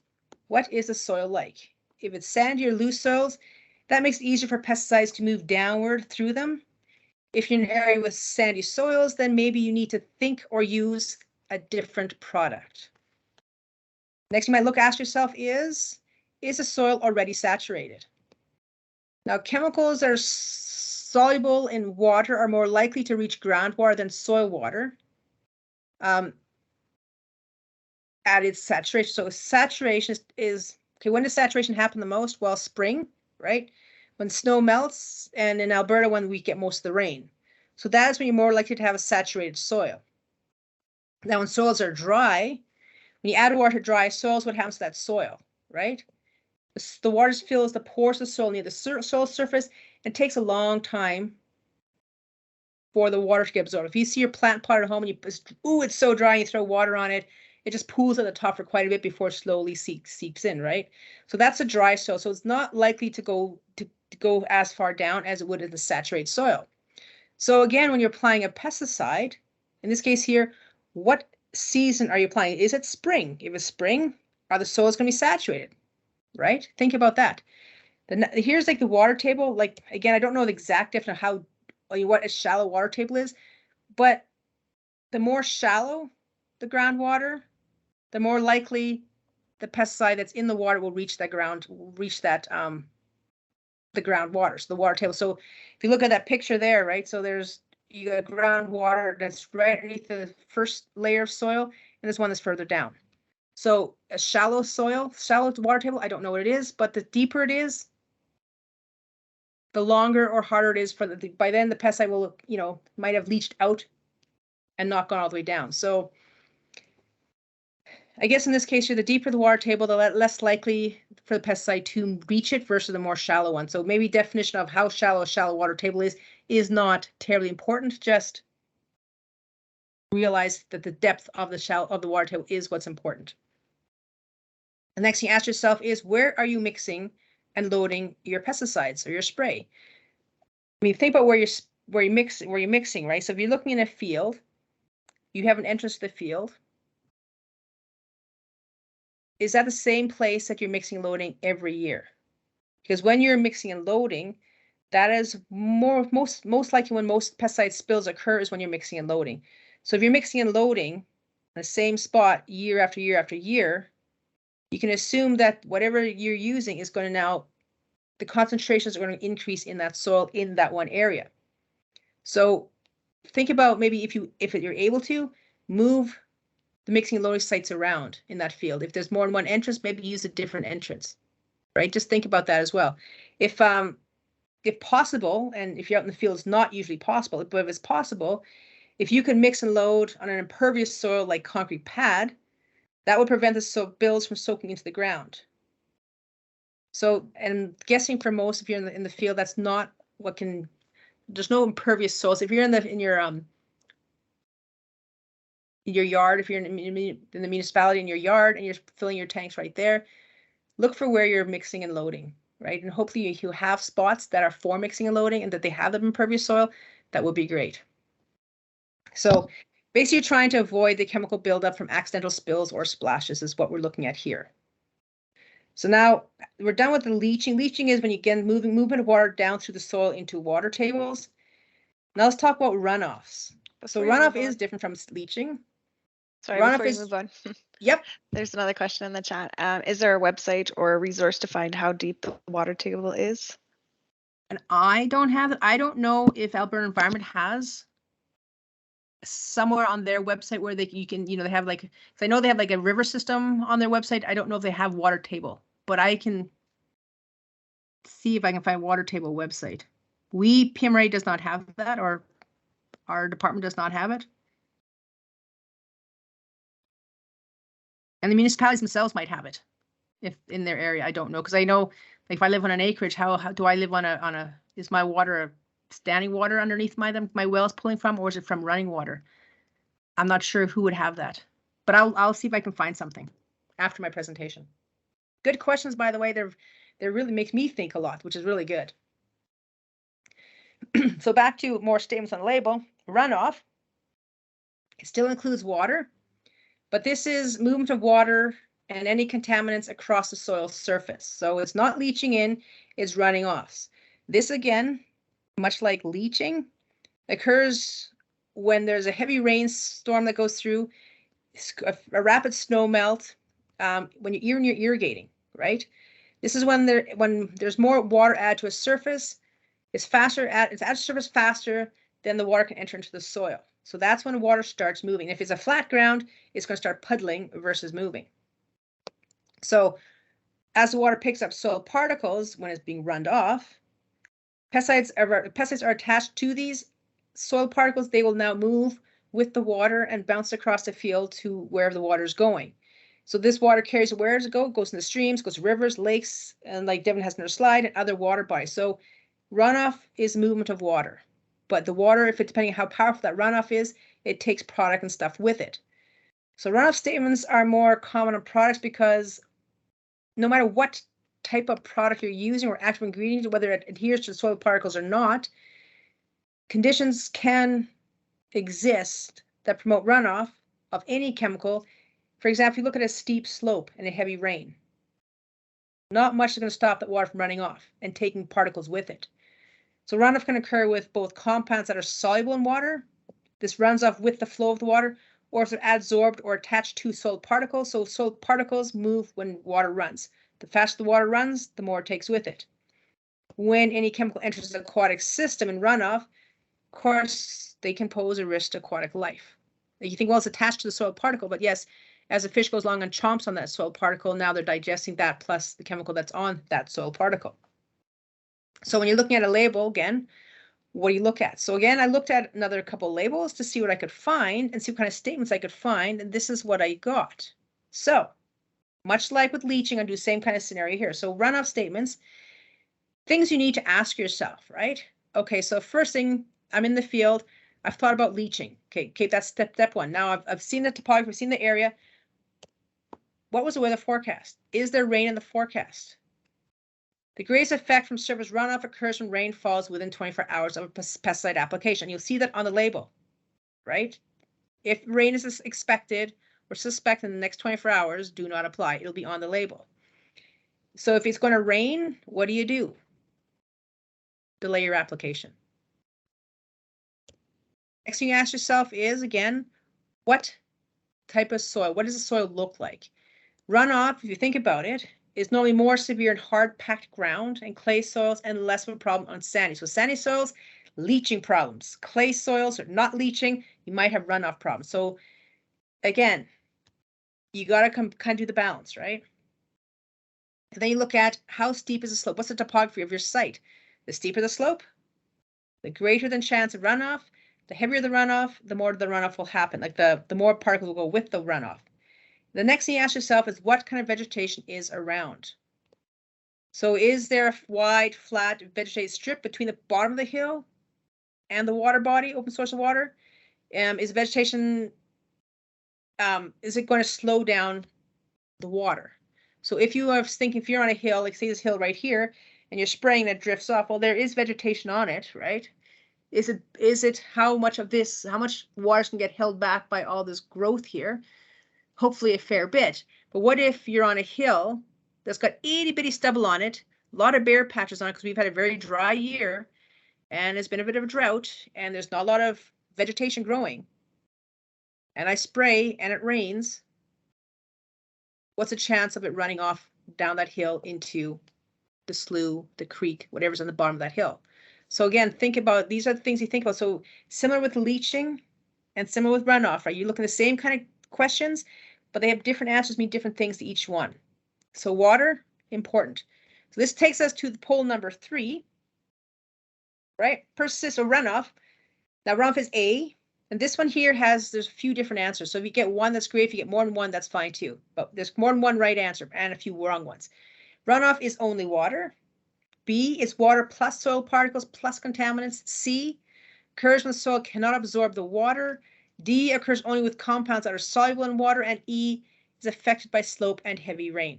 what is the soil like? If it's sandy or loose soils, that makes it easier for pesticides to move downward through them. If you're in an area with sandy soils, then maybe you need to think or use a different product. Next, you might ask yourself is the soil already saturated? Now, chemicals that are soluble in water are more likely to reach groundwater than soil water at its saturation. So saturation is, okay, when does saturation happen the most? Well, spring, right? when snow melts, and in Alberta when we get most of the rain. So that's when you're more likely to have a saturated soil. Now, when soils are dry, when you add water to dry soils, what happens to that soil, right? The water fills the pores of the soil near the soil surface, and it takes a long time for the water to get absorbed. If you see your plant pot at home and it's so dry, and you throw water on it, it just pools at the top for quite a bit before it slowly seeps in, right? So that's a dry soil. So it's not likely to go as far down as it would in the saturated soil. So again, when you're applying a pesticide, in this case here, what season are you applying? Is it spring? If it's spring, are the soils going to be saturated, right? Think about that. Here's like the water table. Like, again, I don't know the exact definition of what a shallow water table is, but the more shallow the groundwater, the more likely the pesticide that's in the water will reach the groundwater, so the water table. So if you look at that picture there, right? So you got groundwater that's right underneath the first layer of soil, and there's one that's further down. So a shallow water table, I don't know what it is, but the deeper it is, the longer or harder it is by then the pesticide will, might have leached out and not gone all the way down. So I guess in this case, the deeper the water table, the less likely for the pesticide to reach it versus the more shallow one. So maybe definition of how shallow a shallow water table is not terribly important. Just realize that the depth of the water table is what's important. The next thing you ask yourself is, where are you mixing and loading your pesticides or your spray? I mean, think about where you're mixing, right? So if you're looking in a field, you have an entrance to the field. Is that the same place that you're mixing and loading every year? Because when you're mixing and loading, that is most likely when most pesticide spills occur is when you're mixing and loading. So if you're mixing and loading in the same spot year after year after year, you can assume that whatever you're using is going to the concentrations are going to increase in that soil in that one area. So think about maybe if you're able to move the mixing and loading sites around in that field. If there's more than one entrance, maybe use a different entrance, right? Just think about that as well. If possible, and if you're out in the field, it's not usually possible, but if it's possible, if you can mix and load on an impervious soil like concrete pad, that would prevent the bills from soaking into the ground. So, and guessing for most, if you're in the field, that's not there's no impervious soils. If you're in your yard, if you're in the municipality in your yard and you're filling your tanks right there, look for where you're mixing and loading, right? And hopefully you have spots that are for mixing and loading and that they have the impervious soil. That would be great. So basically you're trying to avoid the chemical buildup from accidental spills or splashes is what we're looking at here. So now we're done with the leaching. Leaching is when you get movement of water down through the soil into water tables. Now let's talk about runoffs. So runoff is different from leaching. Sorry, before you move on. Yep. There's another question in the chat. Is there a website or a resource to find how deep the water table is? And I don't have it. I don't know if Alberta Environment has somewhere on their website where you can, they have like, because I know they have like a river system on their website. I don't know if they have water table, but I can see if I can find water table website. PMRA does not have that, or our department does not have it. And the municipalities themselves might have it if in their area. I don't know, because I know like, if I live on an acreage, how do I live on is my water standing water underneath my wells pulling from, or is it from running water? I'm not sure who would have that, but I'll see if I can find something after my presentation. Good questions, by the way. They really makes me think a lot, which is really good. So back to more statements on the label. Runoff, it still includes water, but this is movement of water and any contaminants across the soil surface. So it's not leaching in, it's running off. This again, much like leaching, occurs when there's a heavy rainstorm that goes through, a rapid snow melt, when you're irrigating, right? This is when there's more water added to a surface. It's added to surface faster than the water can enter into the soil. So that's when water starts moving. If it's a flat ground, it's going to start puddling versus moving. So as the water picks up soil particles when it's being runned off, Pesticides are attached to these soil particles. They will now move with the water and bounce across the field to wherever the water is going. So this water carries where does it go? It goes in the streams, goes to rivers, lakes, and like Devon has in their slide, and other water bodies. So runoff is movement of water. But the water, if it's depending on how powerful that runoff is, it takes product and stuff with it. So runoff statements are more common on products because no matter what type of product you're using or active ingredient, whether it adheres to the soil particles or not, conditions can exist that promote runoff of any chemical. For example, you look at a steep slope and a heavy rain. Not much is going to stop that water from running off and taking particles with it. So runoff can occur with both compounds that are soluble in water. This runs off with the flow of the water, or if they're adsorbed or attached to soil particles. So soil particles move when water runs. The faster the water runs, the more it takes with it. When any chemical enters the aquatic system in runoff, of course, they can pose a risk to aquatic life. You think, well, it's attached to the soil particle, but yes, as a fish goes along and chomps on that soil particle, now they're digesting that plus the chemical that's on that soil particle. So when you're looking at a label, again, what do you look at? So again, I looked at another couple labels to see what I could find and see what kind of statements I could find, and this is what I got. So much like with leaching, I do the same kind of scenario here. So runoff statements, things you need to ask yourself, right? Okay, so first thing, I'm in the field, I've thought about leaching. Okay, that's step one. Now I've seen the topography, I've seen the area. What was the weather forecast? Is there rain in the forecast? The greatest effect from surface runoff occurs when rain falls within 24 hours of a pesticide application. You'll see that on the label, right? If rain is expected or suspected in the next 24 hours, do not apply. It'll be on the label. So if it's going to rain, what do? Delay your application. Next thing you ask yourself is, again, what type of soil? What does the soil look like? Runoff, if you think about it, is normally more severe in hard packed ground and clay soils and less of a problem on sandy. So sandy soils, leaching problems. Clay soils are not leaching, you might have runoff problems. So again, you got to kind of do the balance, right? And then you look at how steep is the slope? What's the topography of your site? The steeper the slope, the greater the chance of runoff. The heavier the runoff, the more the runoff will happen. Like the more particles will go with the runoff. The next thing you ask yourself is what kind of vegetation is around? So is there a wide, flat vegetated strip between the bottom of the hill and the water body, open source of water? Is vegetation, is it going to slow down the water? So if you are thinking, if you're on a hill, like say this hill right here, and you're spraying that drifts off, well, there is vegetation on it, right? Is it how much water can get held back by all this growth here? Hopefully a fair bit. But what if you're on a hill that's got itty bitty stubble on it, a lot of bare patches on it because we've had a very dry year and it's been a bit of a drought and there's not a lot of vegetation growing. And I spray and it rains. What's the chance of it running off down that hill into the slough, the creek, whatever's on the bottom of that hill? So again, think about, these are the things you think about. So similar with leaching and similar with runoff, right? You look at the same kind of questions, but they have different answers, mean different things to each one. So water, important. So this takes us to the poll number 3, right? Persist or runoff. Now runoff is A, and this one here there's a few different answers. So if you get one, that's great. If you get more than one, that's fine too. But there's more than one right answer and a few wrong ones. Runoff is only water. B is water plus soil particles plus contaminants. C occurs when the soil cannot absorb the water. D occurs only with compounds that are soluble in water, and E is affected by slope and heavy rain.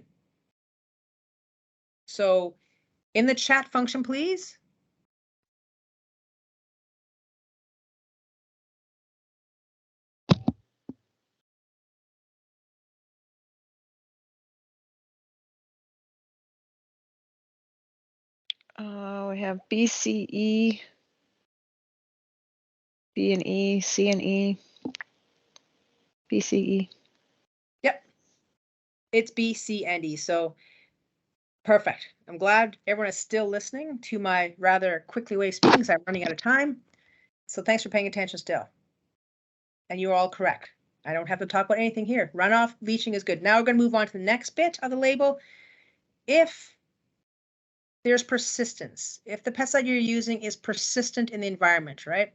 So in the chat function, please. We have B, C, E, B and E, C and E, B, C, E. Yep. It's B, C, and E. So perfect. I'm glad everyone is still listening to my rather quickly way of speaking because I'm running out of time. So thanks for paying attention still. And you're all correct. I don't have to talk about anything here. Runoff, leaching is good. Now we're going to move on to the next bit of the label. If there's persistence. If the pesticide you're using is persistent in the environment, right?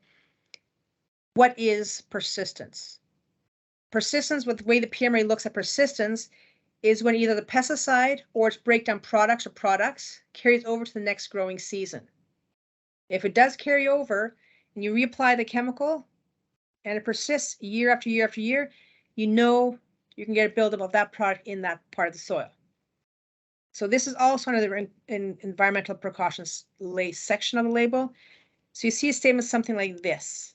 What is persistence? Persistence, with the way the PMA looks at persistence, is when either the pesticide or its breakdown products carries over to the next growing season. If it does carry over and you reapply the chemical and it persists year after year after year, you know you can get a buildup of that product in that part of the soil. So this is also under the environmental precautions section of the label. So you see a statement something like this,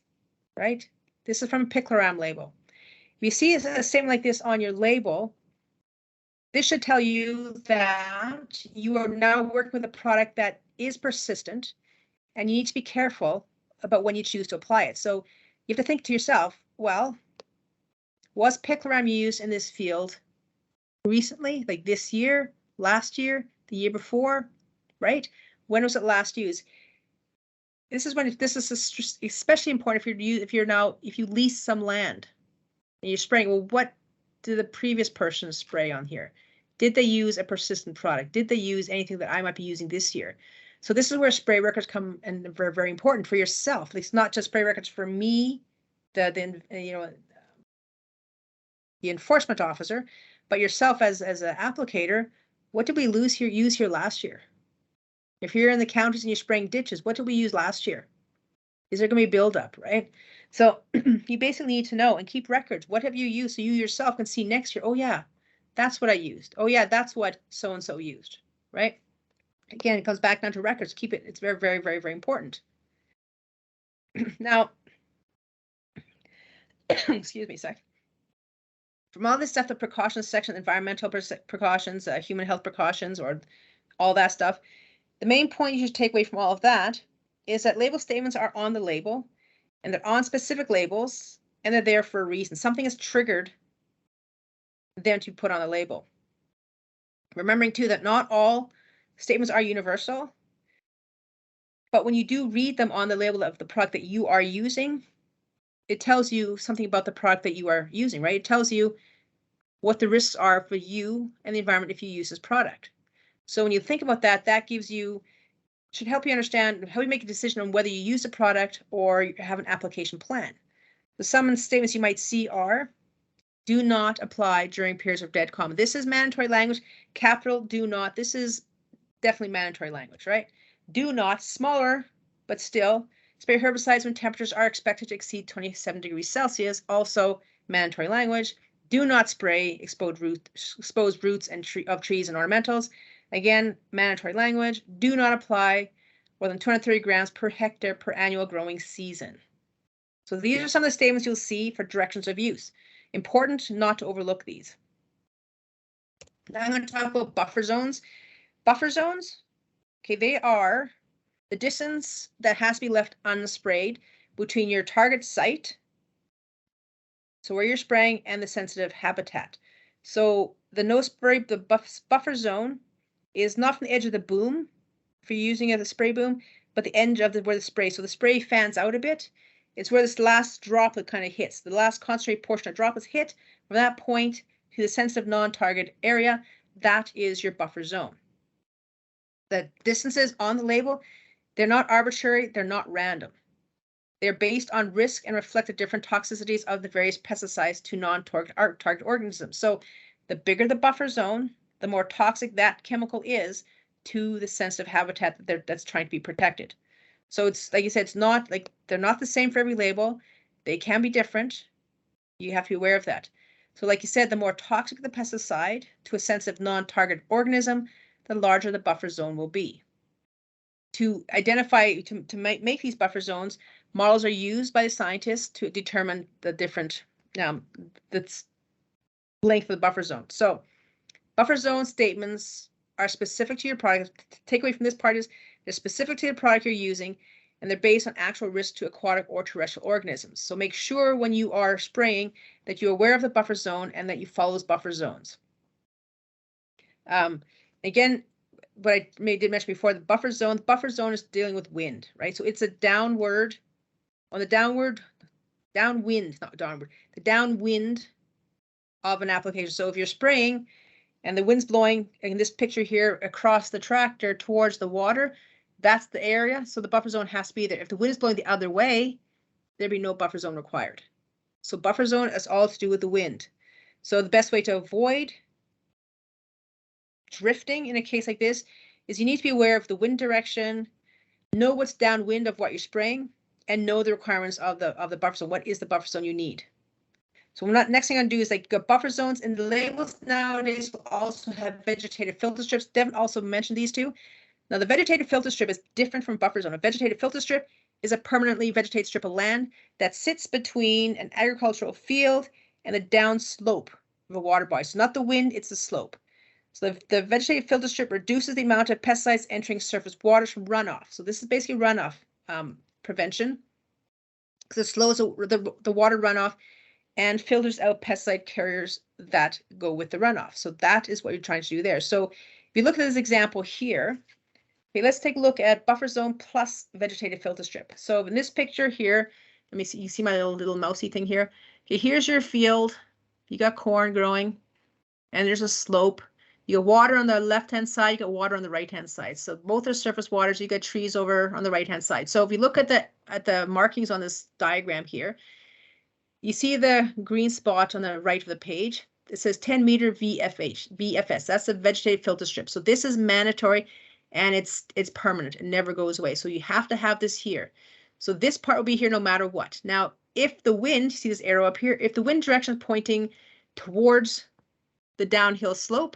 right? This is from a picloram label. If you see a statement like this on your label, this should tell you that you are now working with a product that is persistent and you need to be careful about when you choose to apply it. So you have to think to yourself, well, was picloram used in this field recently, like this year, last year, the year before, right? When was it last used? This is especially important if you lease some land and you're spraying. Well, what did the previous person spray on here? Did they use a persistent product? Did they use anything that I might be using this year? So this is where spray records come and very, very important for yourself. It's not just spray records for me, the enforcement officer, but yourself as an applicator. What did we use here last year? If you're in the counties and you're spraying ditches, what did we use last year? Is there going to be buildup, right? So you basically need to know and keep records. What have you used so you yourself can see next year? Oh yeah, that's what I used. Oh yeah, that's what so-and-so used, right? Again, it comes back down to records. Keep it. It's very, very, very, very important. Now, excuse me a sec. From all this stuff, the precautions section, environmental precautions, human health precautions, or all that stuff, the main point you should take away from all of that is that label statements are on the label and they're on specific labels and they're there for a reason. Something has triggered them to put on the label. Remembering too that not all statements are universal, but when you do read them on the label of the product that you are using, it tells you something about the product that you are using, right? It tells you what the risks are for you and the environment if you use this product. So when you think about that, that should help you understand how you make a decision on whether you use a product or you have an application plan. The some statements you might see are, do not apply during periods of dead calm. This is mandatory language, capital do not. This is definitely mandatory language, right? Do not, smaller, but still, spray herbicides when temperatures are expected to exceed 27 degrees Celsius, also mandatory language. Do not spray exposed roots and of trees and ornamentals. Again, mandatory language. Do not apply more than 230 grams per hectare per annual growing season. So these are some of the statements you'll see for directions of use. Important not to overlook these. Now I'm going to talk about buffer zones. Buffer zones, okay, they are the distance that has to be left unsprayed between your target site, so where you're spraying, and the sensitive habitat. So the buffer zone is not from the edge of the boom, if you're using it as a spray boom, but the edge of where the spray. So the spray fans out a bit. It's where this last droplet kind of hits. The last concentrated portion of droplets hit from that point to the sensitive non-target area. That is your buffer zone. The distances on the label, they're not arbitrary, they're not random. They're based on risk and reflect the different toxicities of the various pesticides to non-target organisms. So the bigger the buffer zone, the more toxic that chemical is to the sensitive habitat that's trying to be protected. So it's like you said, it's not like they're not the same for every label. They can be different. You have to be aware of that. So like you said, the more toxic the pesticide to a sensitive non-target organism, the larger the buffer zone will be. To identify, to make these buffer zones, models are used by the scientists to determine the different the length of the buffer zone. So buffer zone statements are specific to your product. Takeaway from this part is they're specific to the product you're using, and they're based on actual risk to aquatic or terrestrial organisms. So make sure when you are spraying that you're aware of the buffer zone and that you follow those buffer zones. Again, what I did mention before, the buffer zone is dealing with wind, right? So it's a downwind, not downward, the downwind of an application. So if you're spraying and the wind's blowing in this picture here across the tractor towards the water, that's the area. So the buffer zone has to be there. If the wind is blowing the other way, there'd be no buffer zone required. So buffer zone is all to do with the wind. So the best way to avoid drifting in a case like this is you need to be aware of the wind direction, know what's downwind of what you're spraying, and know the requirements of the buffer zone. What is the buffer zone you need? So next thing I'm gonna do is like buffer zones, and the labels nowadays will also have vegetative filter strips. Devin also mentioned these two. Now the vegetative filter strip is different from buffer zone. A vegetative filter strip is a permanently vegetated strip of land that sits between an agricultural field and the down slope of a water body. So not the wind, it's the slope. So the vegetative filter strip reduces the amount of pesticides entering surface waters from runoff. So this is basically runoff prevention, because it slows the water runoff and filters out pesticide carriers that go with the runoff. So that is what you're trying to do there. So if you look at this example here, okay, let's take a look at buffer zone plus vegetative filter strip. So in this picture here, let me see, you see my little mousy thing here. Okay, here's your field. You got corn growing, and there's a slope. You got water on the left-hand side, you got water on the right-hand side. So both are surface waters. You got trees over on the right-hand side. So if you look at the markings on this diagram here, you see the green spot on the right of the page. It says 10 meter VFS. That's the vegetative filter strip. So this is mandatory, and it's permanent. It never goes away. So you have to have this here. So this part will be here no matter what. Now, if the wind, see this arrow up here, if the wind direction is pointing towards the downhill slope,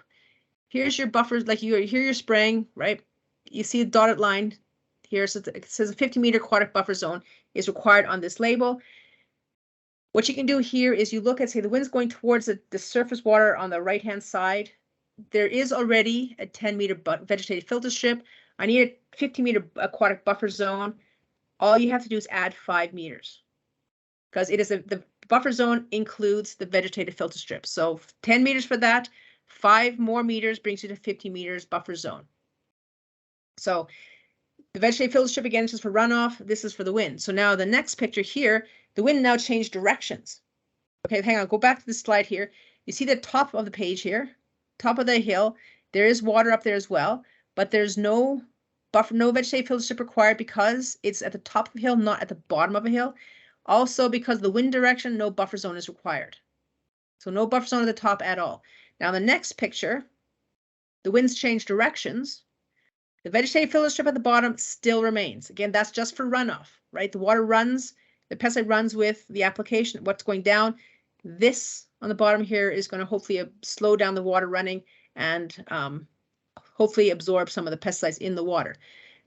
here's your buffers, like here you're spraying, right? You see the dotted line here. So it says a 50-meter aquatic buffer zone is required on this label. What you can do here is you look at, say, the wind's going towards the surface water on the right-hand side. There is already a 10-meter vegetative filter strip. I need a 50-meter aquatic buffer zone. All you have to do is add 5 meters, because it is the buffer zone includes the vegetative filter strip. So 10 meters for that, 5 more meters brings you to 50 meters buffer zone. So the vegetative filter strip, again, is just for runoff. This is for the wind. So now the next picture here, the wind now changed directions. Okay, hang on, go back to the slide here. You see the top of the page here, top of the hill. There is water up there as well, but there's no buffer, no vegetative filter strip required because it's at the top of the hill, not at the bottom of a hill. Also, because of the wind direction, no buffer zone is required. So no buffer zone at the top at all. Now the next picture, the wind's changed directions. The vegetative filter strip at the bottom still remains. Again, that's just for runoff, right? The water runs, the pesticide runs with the application, what's going down. This on the bottom here is going to hopefully slow down the water running and hopefully absorb some of the pesticides in the water.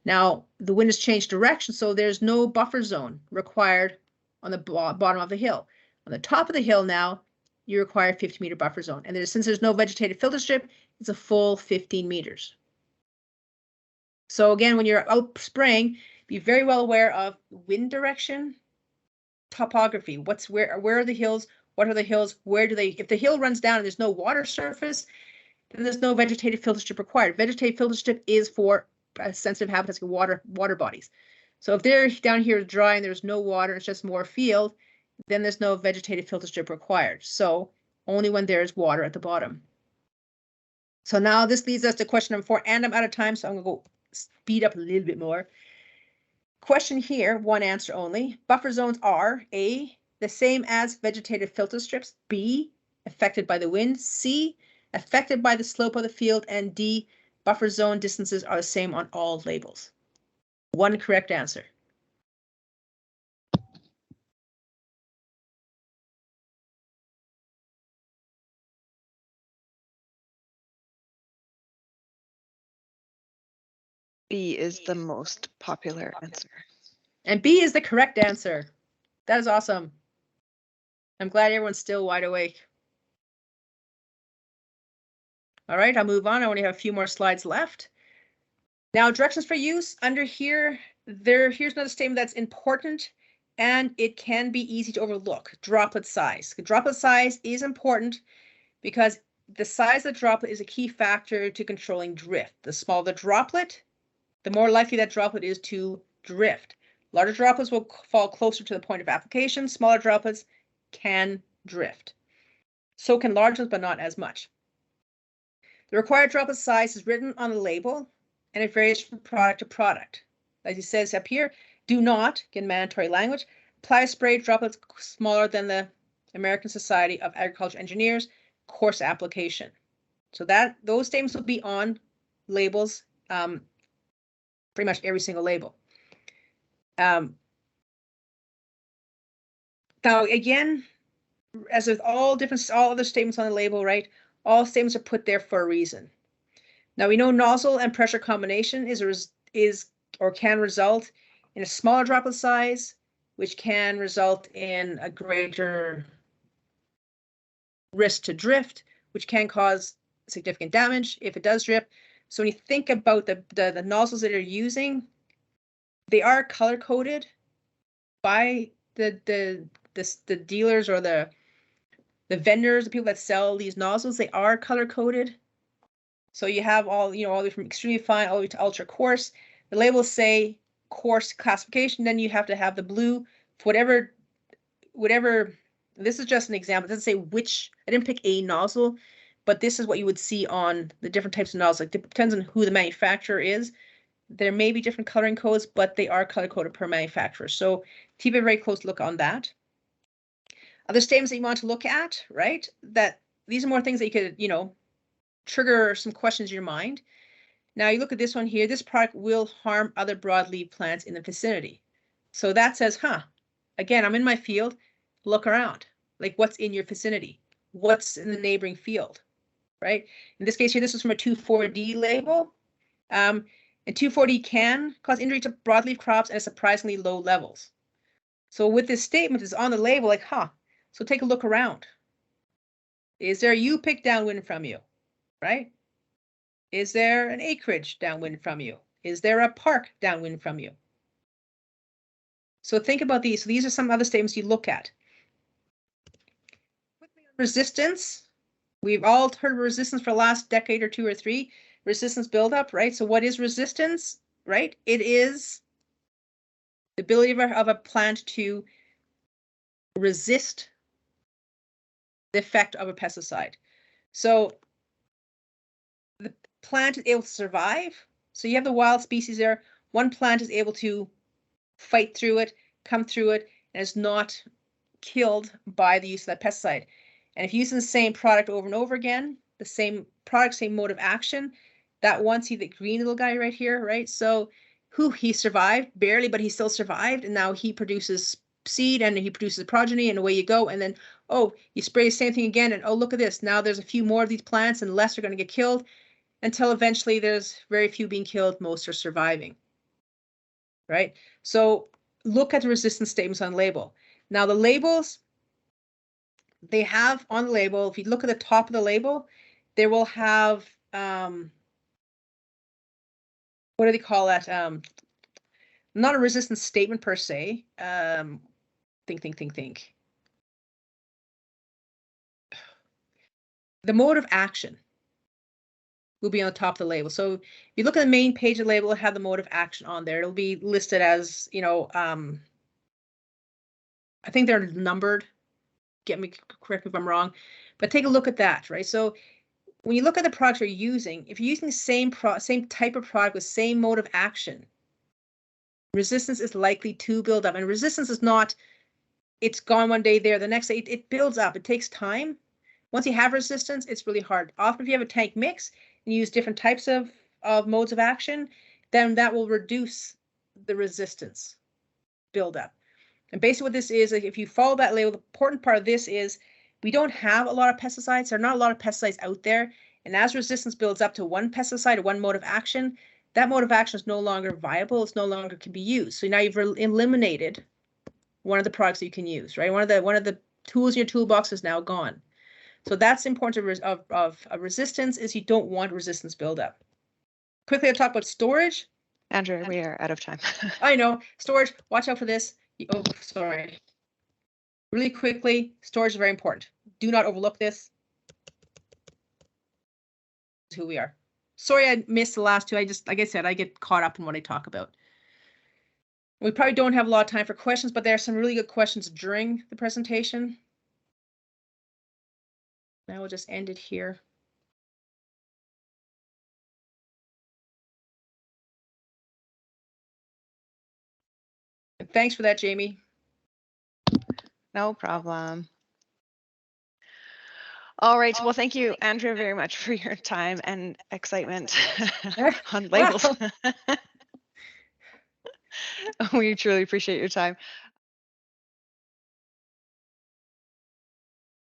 Now, the wind has changed direction, so there's no buffer zone required on the bottom of the hill. On the top of the hill now, you require a 50-meter buffer zone. And since there's no vegetative filter strip, it's a full 15 meters. So again, when you're out spraying, be very well aware of wind direction, topography. Where are the hills? What are the hills? Where do they, if the hill runs down and there's no water surface, then there's no vegetative filter strip required. Vegetative filter strip is for sensitive habitats like water bodies. So if they're down here dry and there's no water, it's just more field, then there's no vegetative filter strip required. So only when there's water at the bottom. So now this leads us to question number 4, and I'm out of time, so I'm gonna go speed up a little bit more. Question here, one answer only. Buffer zones are A, the same as vegetative filter strips, B, affected by the wind, C, affected by the slope of the field, and D, buffer zone distances are the same on all labels. One correct answer. B is the most popular answer. And B is the correct answer. That is awesome. I'm glad everyone's still wide awake. All right, I'll move on. I only have a few more slides left. Now, directions for use under here, here's another statement that's important, and it can be easy to overlook. Droplet size. The droplet size is important because the size of the droplet is a key factor to controlling drift. The smaller the droplet, the more likely that droplet is to drift. Larger droplets will fall closer to the point of application. Smaller droplets can drift. So can large ones, but not as much. The required droplet size is written on the label, and it varies from product to product. As it says up here, do not, again, mandatory language, apply a spray droplets smaller than the American Society of Agricultural Engineers course application. So that those statements will be on labels, pretty much every single label. Now, again, as with all other statements on the label, right? All statements are put there for a reason. Now we know nozzle and pressure combination is or can result in a smaller droplet size, which can result in a greater risk to drift, which can cause significant damage if it does drift. So when you think about the nozzles that you're using, they are color coded by the dealers or the vendors, the people that sell these nozzles. They are color coded. So you have all the way from extremely fine all the way to ultra coarse. The labels say coarse classification, then you have to have the blue for whatever. This is just an example. It doesn't say which. I didn't pick a nozzle, but this is what you would see on the different types of nozzles. Like, it depends on who the manufacturer is. There may be different coloring codes, but they are color coded per manufacturer. So keep a very close look on that. Other statements that you want to look at, right? That these are more things that you could, trigger some questions in your mind. Now you look at this one here. This product will harm other broadleaf plants in the vicinity. So that says, again, I'm in my field. Look around. Like, what's in your vicinity? What's in the neighboring field, right? In this case here, this is from a 2,4-D label. And 2,4-D can cause injury to broadleaf crops at surprisingly low levels. So with this statement is on the label, like, so take a look around. Is there a U-pick downwind from you, right? Is there an acreage downwind from you? Is there a park downwind from you? So think about these. So these are some other statements you look at. Resistance. We've all heard of resistance for the last decade or 2 or 3. Resistance buildup, right? So what is resistance, right? It is the ability of a plant to resist the effect of a pesticide. So the plant is able to survive. So you have the wild species there. One plant is able to fight through it, come through it, and is not killed by the use of that pesticide. And if you're using the same product over and over again, the same product, same mode of action, that one, see the green little guy right here, right? So he survived, barely, but he still survived. And now he produces seed and he produces progeny, and away you go. And then, you spray the same thing again, and look at this. Now there's a few more of these plants and less are going to get killed, until eventually there's very few being killed. Most are surviving, right? So look at the resistance statements on the label. Now the labels, they have on the label, if you look at the top of the label, they will have, what do they call that? Not a resistance statement per se. Think. The mode of action will be on the top of the label. So if you look at the main page of the label, it'll have the mode of action on there. It'll be listed as, I think they're numbered. Correct me if I'm wrong, but take a look at that, right? So when you look at the products you're using, if you're using the same type of product with same mode of action, resistance is likely to build up. And resistance is not, it's gone one day there, the next day, it builds up. It takes time. Once you have resistance, it's really hard. Often if you have a tank mix and you use different types of modes of action, then that will reduce the resistance buildup. And basically what this is, if you follow that label, the important part of this is we don't have a lot of pesticides. There are not a lot of pesticides out there. And as resistance builds up to one pesticide or one mode of action, that mode of action is no longer viable. It's no longer can be used. So now you've eliminated one of the products that you can use, right? One of the tools in your toolbox is now gone. So that's important of resistance, is you don't want resistance buildup. Quickly, I'll talk about storage. Andrea, we are out of time. I know. Storage, watch out for this. Oh, sorry. Really quickly, storage is very important. Do not overlook this. This is who we are. Sorry I missed the last two. Like I said, I get caught up in what I talk about. We probably don't have a lot of time for questions, but there are some really good questions during the presentation. Now we'll just end it here. But thanks for that, Jamie. No problem. All right. Well, thank you, Andrea, very much for your time and excitement on labels. We truly appreciate your time.